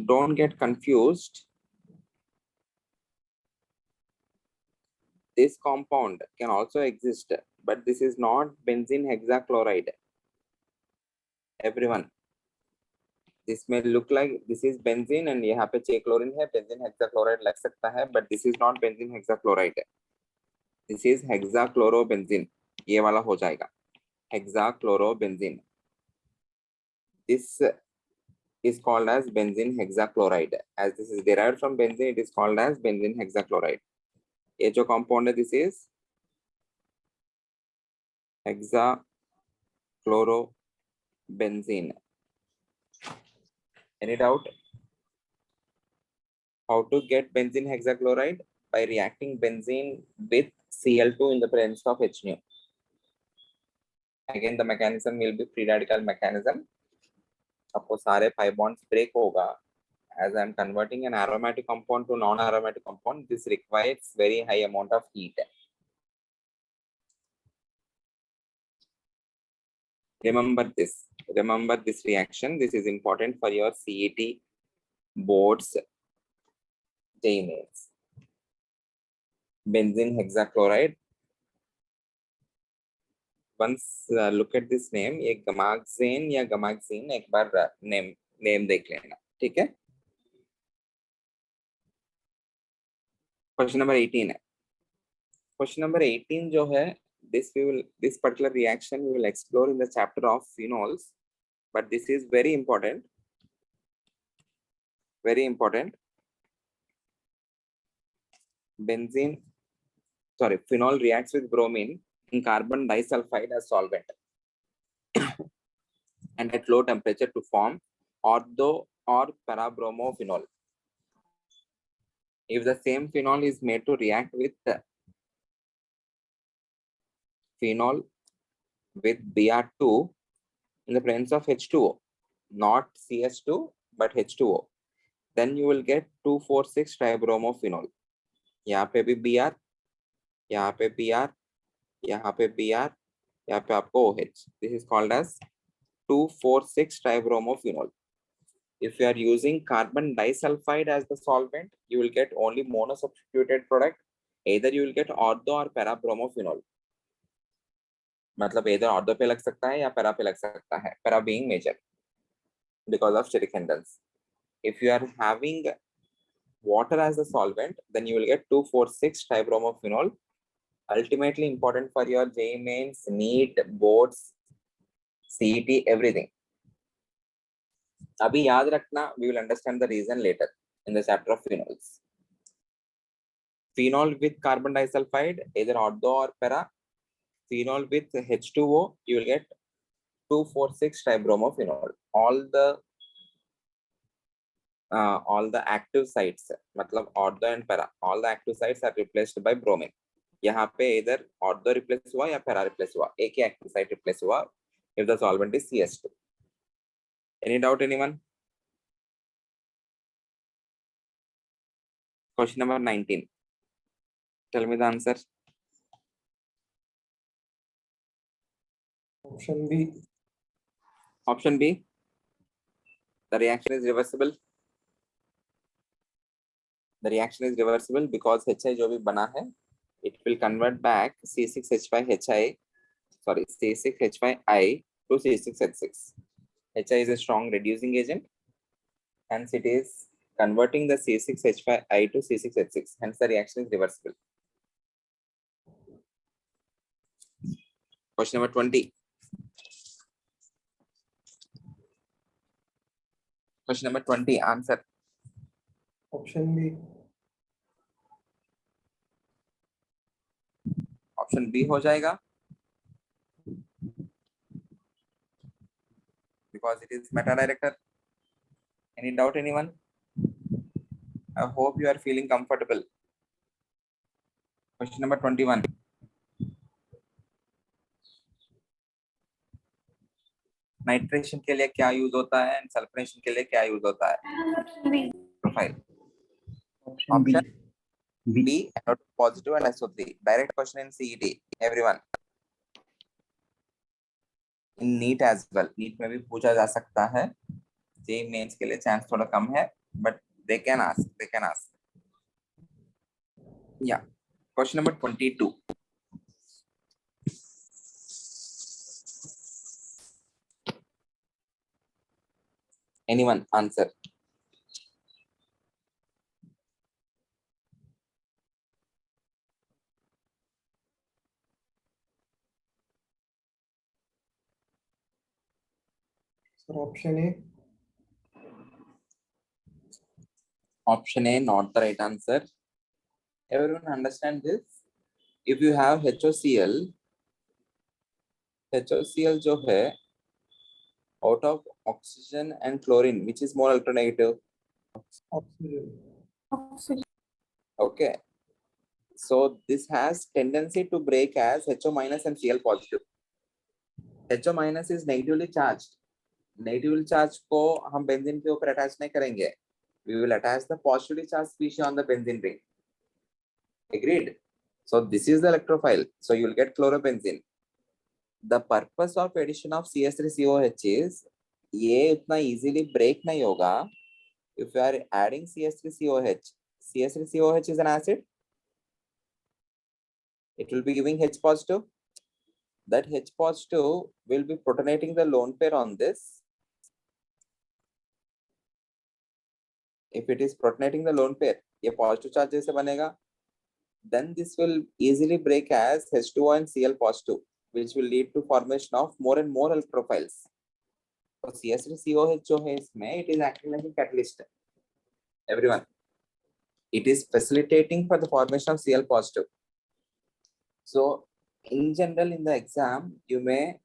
Don't get confused. This compound can also exist, but this is not benzene hexachloride. Everyone, this may look like this is benzene and यहाँ पे 6 chlorine है, benzene hexachloride लग सकता है, but this is not benzene hexachloride. This is hexachlorobenzene. ये वाला हो जाएगा hexachlorobenzene. This is called as benzene hexachloride. As this is derived from benzene, it is called as benzene hexachloride. ये जो compound है, this is hexachlorobenzene. Any doubt? How to get benzene hexachloride? By reacting benzene with Cl2 in the presence of H nu. Again, the mechanism will be free radical mechanism. आपको सारे 5 bonds break होगा. As I am converting an aromatic compound to non-aromatic compound, this requires very high amount of heat. Remember this. Remember this reaction. This is important for your CET boards. JEE-mains. Benzene hexachloride. Once look at this name, ये gamaxane या gamaxine, एक बार name देख लेना, ठीक है? Question number 18 है. Question number 18 जो है, this particular reaction we will explore in the chapter of phenols, but this is very important. Very important. Phenol reacts with bromine in carbon disulfide as solvent and at low temperature to form ortho or parabromophenol. If the same phenol is made to react with phenol with Br2 in the presence of H2O, not CS2 but H2O, then you will get 2,4,6 tribromophenol. यहाँ पे भी Br, यहाँ पे Br, यहाँ पे Br, यहाँ पे आपको OH. This is called as 2,4,6 tribromophenol. If you are using carbon disulfide as the solvent, you will get only monosubstituted product. Either you will get ortho or parabromophenol. मतलब either ortho पे लग सकता है या para पे लग सकता है. Para being major because of steric hindrance. If you are having water as a solvent, then you will get 2,4,6 tribromophenol. Ultimately important for your JEE mains, NEET, boards, CET, everything. अभी याद रखना, we will understand the reason later in the chapter of phenols. Phenol with carbon disulfide, either ortho or para. Phenol with H2O, you will get 2,4,6 tribromophenol. All the active sites, मतलब ortho and para, all the active sites are replaced by bromine. यहाँ पे either ortho replace हुआ या para replace हुआ, एक ही active site replace हुआ if the solvent is CS2. Any doubt, anyone? Question number 19. Tell me the answer. Option B. Option B. The reaction is reversible. The reaction is reversible because HI जो भी बना है, it will convert back C6H5HI, sorry, C6H5I to C6H6. HI is a strong reducing agent, hence it is converting the C6H5I to C6H6. Hence the reaction is reversible. Question number 20. Question number 20, answer. Option B. Option B हो जाएगा because it is meta director. Any doubt, anyone? I hope you are feeling comfortable. Question number 21. Nitration के लिए क्या use होता है and sulphuration के लिए क्या यूज होता है? Profile. Option B. B, anode positive and SO3. Direct question in CET. Everyone. In NEET as well. NEET में भी पूछा जा सकता है. JEE मेंस के लिए चांस थोड़ा कम है, but they can ask. They can ask. Yeah. Question number 22. Anyone answer? Sir, option A. Option A, not the right answer. Everyone understand this? If you have HOCl जो है out of oxygen and chlorine, which is more electronegative? Oxygen. Okay. So this has tendency to break as HO minus and Cl positive. HO minus is negatively charged. Negatively charged को हम benzene के ऊपर attach नहीं करेंगे. We will attach the positively charged species on the benzene ring. Agreed? So this is the electrophile. So you will get chlorobenzene. The purpose of addition of CS3COH is ये उतना easily break नहीं होगा. If you are adding CS3COH, CS3COH is an acid. It will be giving H positive. That H positive will be protonating the lone pair on this. If it is protonating the lone pair, ये positive charge जैसे बनेगा. then this will easily break as H2O and Cl positive, which will lead to formation of more and more electrophiles. So CS3COH जो है इसमें, it is acting like a catalyst. Everyone, it is facilitating for the formation of Cl positive. So in general, in the exam, you may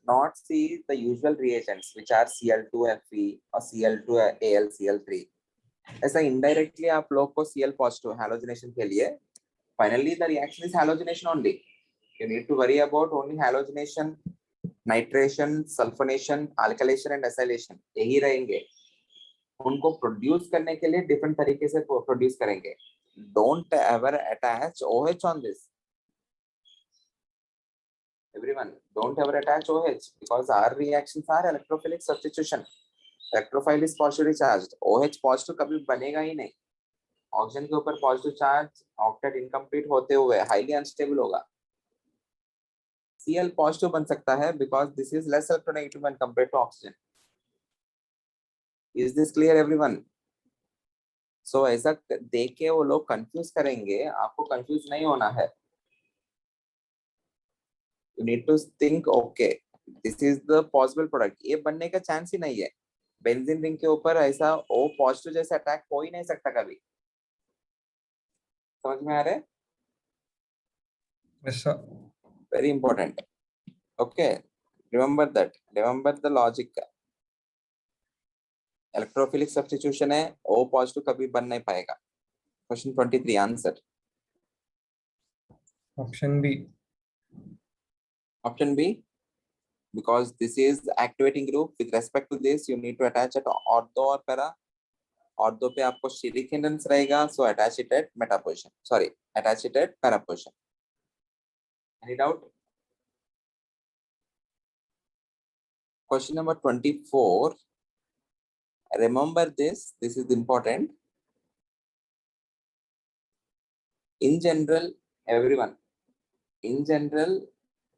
not see the usual reagents, which are Cl2Fe or Cl2Al, Cl3. ऐसा indirectly आप लोग को Cl positive halogenation के लिए, finally the reaction is halogenation only. You need to worry about only halogenation, nitration, sulfonation, alkylation and acylation. यही रहेंगे. उनको produce करने के लिए डिफरेंट तरीके से प्रोड्यूस करेंगे. Don't ever attach OH on this. Everyone, don't ever attach OH because our reactions are electrophilic substitution. Electrophile is positively charged. OH positive कभी बनेगा ही नहीं. ऑक्सीजन के ऊपर पॉजिटिव चार्ज ऑक्टेट इनकम्प्लीट होते हुए हाईली अनस्टेबल होगा. Cl positive बन सकता है because this is less electronegative when compared to oxygen. Is this clear everyone? So ऐसा देख के वो लोग कंफ्यूज करेंगे, आपको कंफ्यूज नहीं होना है. You need to think, okay, this is the possible product. ये बनने का चांस ही नहीं है. बेंजीन रिंग के ऊपर ऐसा O पॉजिटिव जैसा अटैक हो ही नहीं सकता कभी. समझ में आ रहा है? Yes, sir. Very important. Okay, remember that. Remember the logic. Electrophilic substitution है, O positive कभी बन नहीं पाएगा. Question 23 answer. Option B. Option B, because this is the activating group. With respect to this, you need to attach it ortho or para. Ortho पे आपको steric hindrance रहेगा, so attach it at meta position. Sorry, attach it at para position. Any doubt? Question number 24. Remember this. This is important. In general, everyone. In general,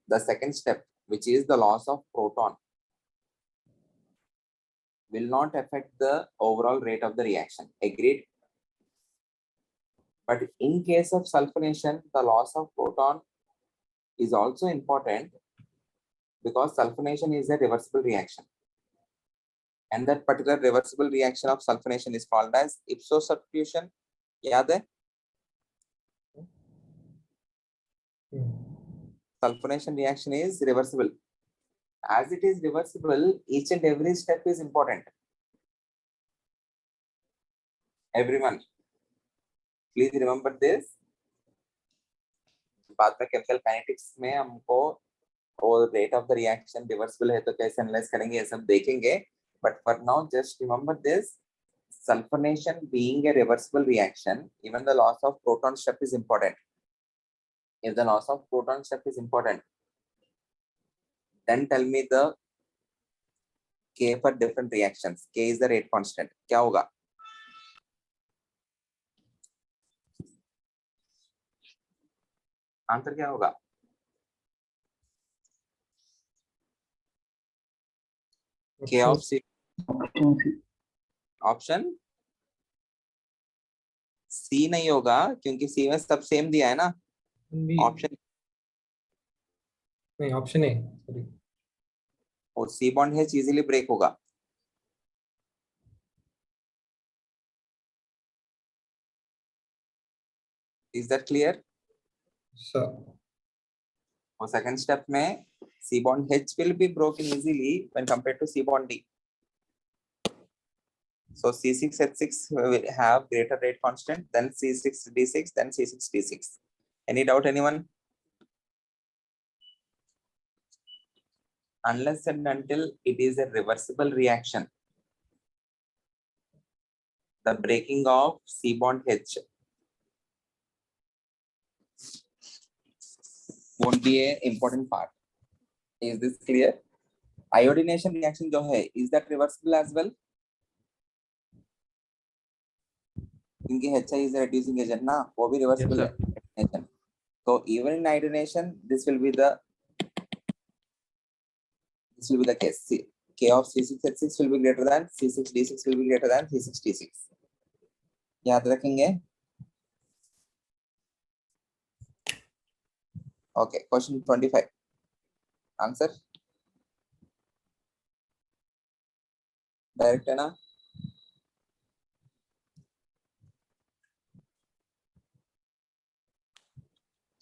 the second step, which is the loss of proton, will not affect the overall rate of the reaction. Agreed? But in case of sulfonation, the loss of proton is also important because sulfonation is a reversible reaction. And that particular reversible reaction of sulfonation is called as ipso substitution. याद है? Sulfonation reaction is reversible. As it is reversible, each and every step is important. Everyone, please remember this. बाद में chemical kinetics में हमको और rate of the reaction reversible है तो कैसे analyze करेंगे ये सब देखेंगे. But for now, just remember this. Sulfonation being a reversible reaction, even the loss of proton step is important. If the loss of proton step is important, then tell me the K for different reactions. K is the rate constant. क्या होगा? Answer क्या होगा? K of C. Option C. Option C नहीं होगा क्योंकि C में सब same दिया है ना. B. ऑप्शन नहीं, ऑप्शन ए. सॉरी. और C बॉन्ड है इजीली ब्रेक होगा. Is that clear? Sir. और second step में C bond H will be broken easily when compared to C bond D. So C6H6 will have greater rate constant than C6D6 than C6D6. Any doubt, anyone? Unless and until it is a reversible reaction, the breaking of C bond H won't be an important part. Is this clear? Iodination reaction जो है, is that reversible as well? क्योंकि HI is a reducing agent ना, वो भी reversible है. So even in iodination, this will be the case. See, K of C6H6 will be greater than C6D6 will be greater than C6D6. याद रखेंगे. Okay, question 25. Answer. Direct है ना?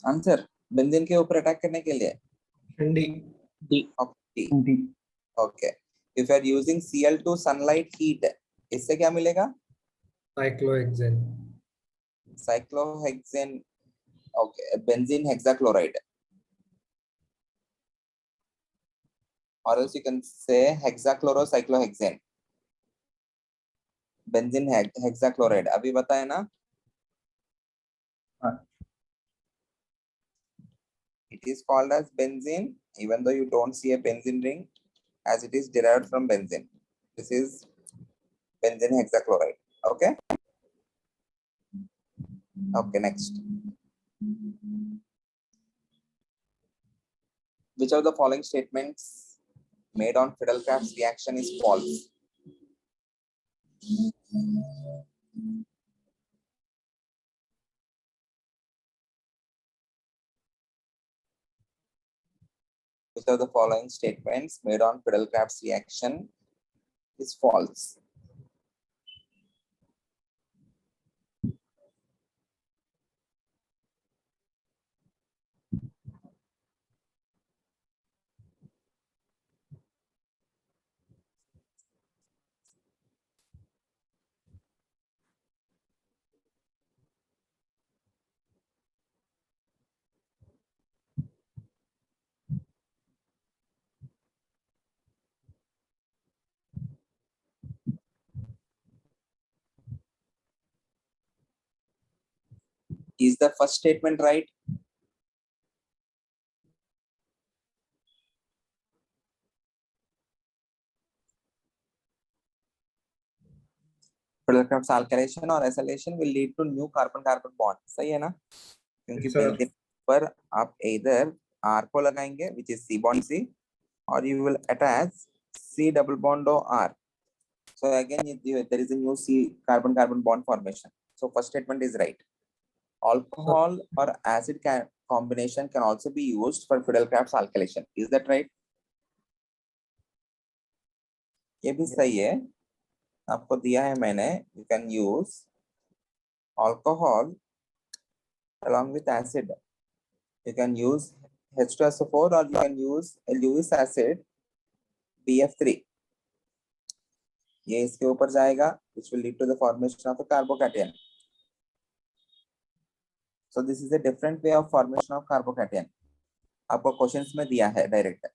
Answer benzene के ऊपर अटैक करने के लिए D. D. Okay. D. Okay. If you are using Cl2 sunlight heat, इससे क्या मिलेगा? Cyclohexane. Cyclohexane. Okay, benzene hexachloride. Or else you can say hexachlorocyclohexane. Benzene hexachloride. अभी बताए ना? हाँ. It is called as benzene, even though you don't see a benzene ring, as it is derived from benzene. This is benzene hexachloride. Okay. Okay, next. Which of the following statements made on Friedel-Crafts reaction is false? Which of the following statements made on Friedel-Crafts reaction is false? Is the first statement right? Friedel-Crafts alkylation or acylation will lead to new carbon-carbon bond. सही है ना? क्योंकि Yes, sir. Benzene पर आप either R को लगाएंगे, which is C bond C, or you will attach C double bond O R. So again, there is a new C carbon-carbon bond formation. So first statement is right. Alcohol or acid combination can also be used for Friedel-Crafts alkylation. Is that right? ये भी सही है. आपको दिया है मैंने. You can use alcohol along with acid. You can use H2SO4 or you can use Lewis acid BF3. ये इसके ऊपर जाएगा, which will lead to the formation of a carbocation. So this is a different way of formation of carbocation. आपको questions में दिया है direct.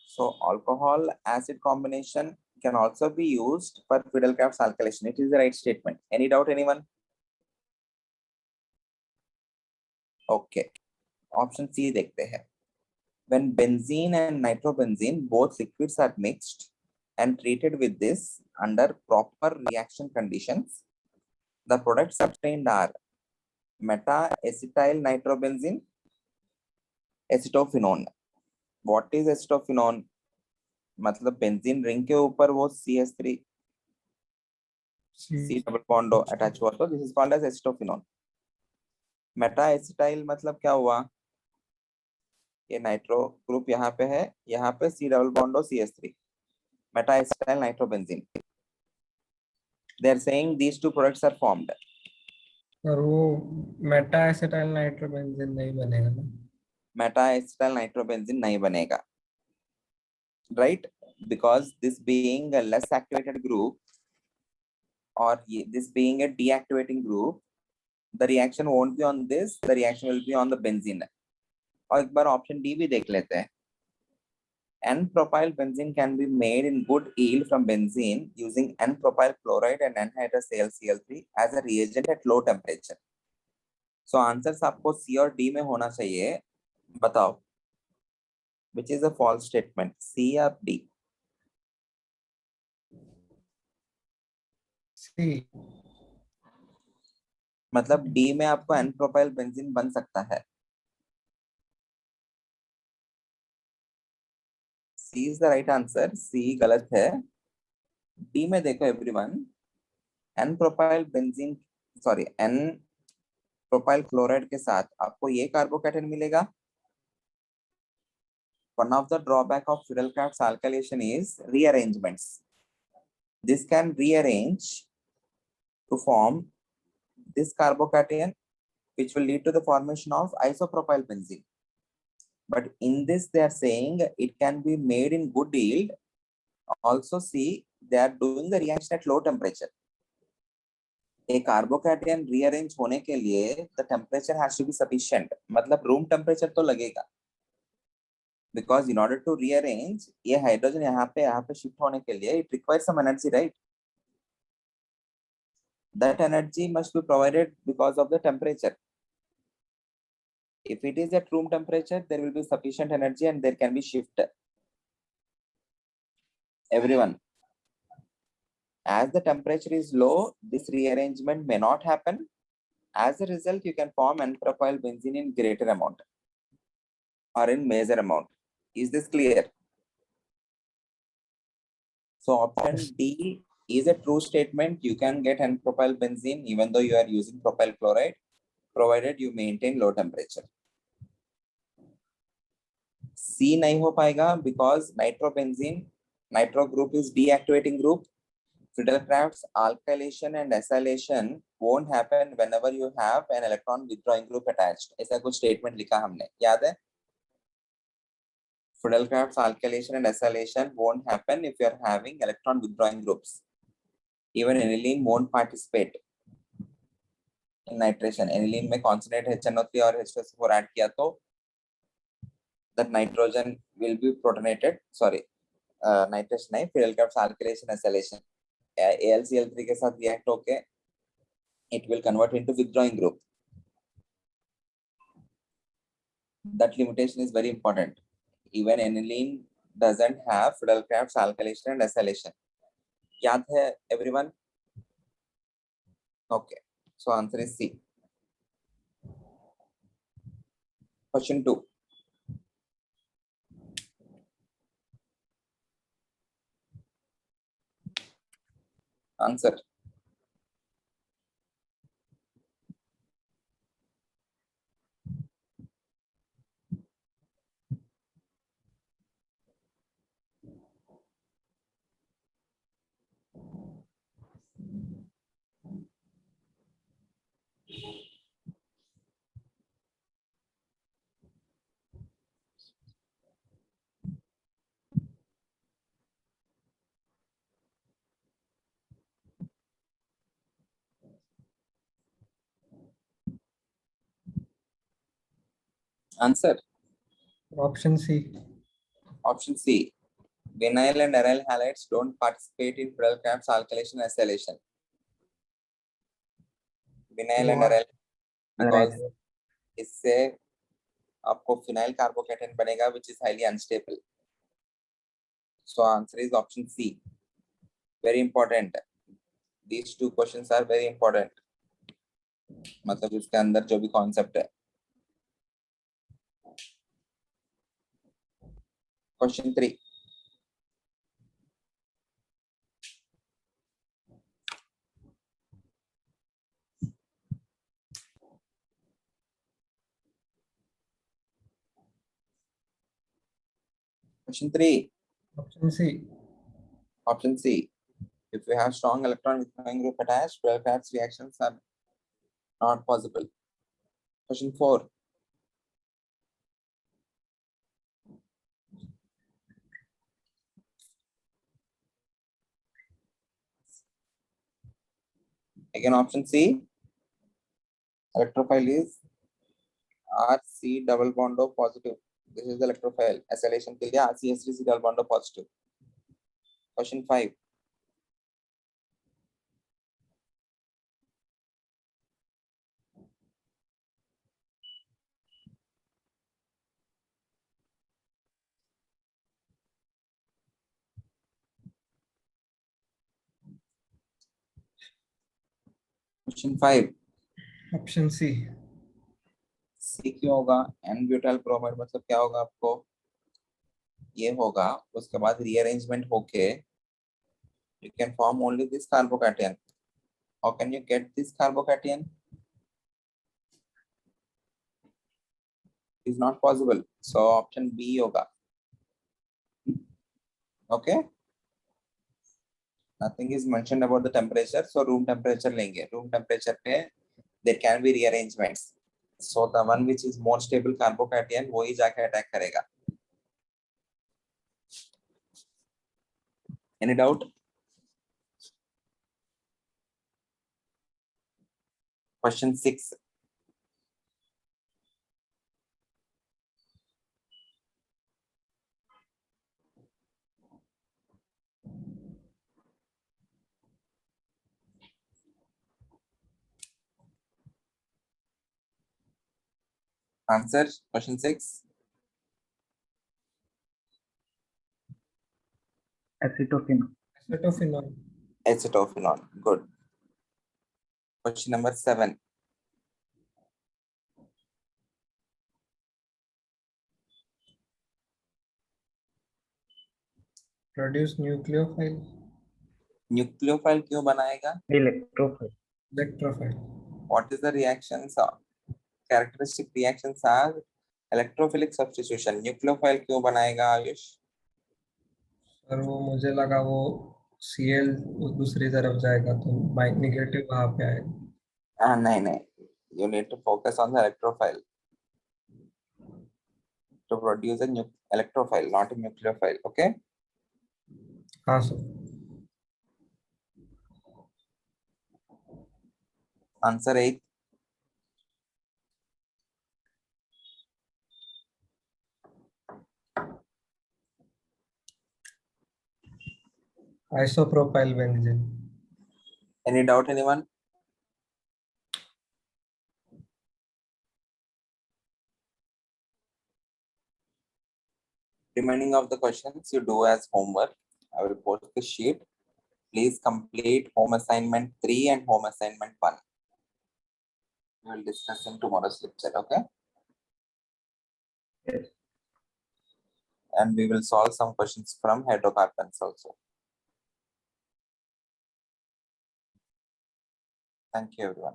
So alcohol acid combination can also be used for Friedel-Crafts alkylation. It is the right statement. Any doubt, anyone? Okay. Option C देखते हैं. When benzene and nitrobenzene both liquids are mixed and treated with this under proper reaction conditions, the products obtained are meta-acetyl nitrobenzene, acetophenone. What is acetophenone? मतलब benzene ring के ऊपर वो CH3 C double bond attach हुआ, तो this is called as acetophenone. Meta acetyl मतलब क्या हुआ? ये नाइट्रो ग्रुप यहाँ पे है, यहाँ पे C double bond CH3, meta acetyl nitrobenzene. They are saying these two products are formed. और वो मेटा एसिटाइल नाइट्रोबेंजीन नहीं बनेगा ना? मेटा एसिटाइल नाइट्रोबेंजीन नहीं बनेगा, right? Because this being a less activated group or this being a deactivating group, the reaction won't be on this, the reaction will be on the benzene. और एक बार option D भी देख लेते हैं. N-propyl benzene can be made in good yield from benzene using N-propyl chloride and anhydrous AlCl3 as a reagent at low temperature. So answers आपको सी और D में होना चाहिए. बताओ which is a false statement, C or D? सी। मतलब D में आपको N-propyl benzene बन सकता है. C is the right answer. C गलत है. D में देखो everyone, N-propyl benzene sorry N-propyl chloride के साथ आपको ये कार्बोकैटायन मिलेगा one of the drawback of Fidelkraft's alkylation is rearrangements. This can rearrange to form this carbocation, which will lead to the formation of isopropyl benzene. But in this, they are saying it can be made in good yield. Also, see, they are doing the reaction at low temperature. A carbocation rearrange होने के लिए the temperature has to be sufficient. मतलब room temperature तो लगेगा. Because in order to rearrange, ये hydrogen यहाँ पे shift होने के लिए it requires some energy, right? That energy must be provided because of the temperature. If it is at room temperature, there will be sufficient energy and there can be shift. Everyone, as the temperature is low, this rearrangement may not happen. As a result, you can form N-propyl benzene in greater amount or in major amount. Is this clear? So option D is a true statement. You can get N-propyl benzene even though you are using propyl chloride, provided you maintain low temperature. C nahi ho paega because nitrobenzene, nitro group is deactivating group. Fidelkraft's alkylation and acylation won't happen whenever you have an electron withdrawing group attached. ऐसा कुछ statement लिखा हमने, याद है? Fidelkraft's alkylation and acylation won't happen if you are having electron withdrawing groups. Even aniline won't participate in nitration. Aniline में concentrate HNO3 और H2SO4 add किया तो that nitrogen will be protonated. Sorry, nitration नहीं, Fidelkraft's alkylation acylation. AlCl3 के साथ react होके it will convert into withdrawing group. That limitation is very important. Even aniline doesn't have Fidelkraft's alkylation and acylation. याद है everyone? Okay, so answer is C. Question 2. Answer. Answer. Option C. Option C. Vinyl and aryl halides don't participate in Fidelkraft's alkylation acylation. Vinyl and aryl because इससे आपको phenyl carbocation बनेगा which is highly unstable. So answer is option C. Very important. These two questions are very important. मतलब इसके अंदर जो भी concept है. Question 3. Question 3. Option C. Option C. If we have strong electron withdrawing group attached, Fidelkraft's reactions are not possible. Question 4. Again, option C. Electrophile is RC double bond O positive. This is the electrophile. Acylation के लिए RCH3C double bond O positive. Question 5. Question 5. Option C. C क्यों होगा? N-butyl bromide मतलब क्या होगा आपको? ये होगा, उसके बाद rearrangement होके you can form only this carbocation. How can you get this carbocation? Is not possible. So option B होगा. Okay. Nothing is mentioned about the temperature. So room temperature lenge. Room temperature pe there can be rearrangements. So the one which is more stable carbocation वो ही जाके attack करेगा. Any doubt? Question 6. Answer question 6. Acetophenol. Acetophenol. Acetophenol. Good. Question number 7. Produce nucleophile. Nucleophile क्यों बनाएगा? Electrophile. Electrophile. What is the reactions? Characteristic reactions are electrophilic substitution. Nucleophile क्यों बनाएगा Ayush? Sir वो मुझे लगा वो Cl दूसरी तरफ जाएगा तो नेगेटिव वहां पे आएगा. नहीं. You need to focus on the electrophile to produce a electrophile, not a nucleophile. Okay. हाँ sir. Answer 8. Isopropyl benzene. Any doubt, anyone? Remaining of the questions you do as homework. I will post the sheet. Please complete home assignment 3 and home assignment 1. We will discuss in tomorrow's lecture. Okay. Yes. And we will solve some questions from hydrocarbons also. Thank you, everyone.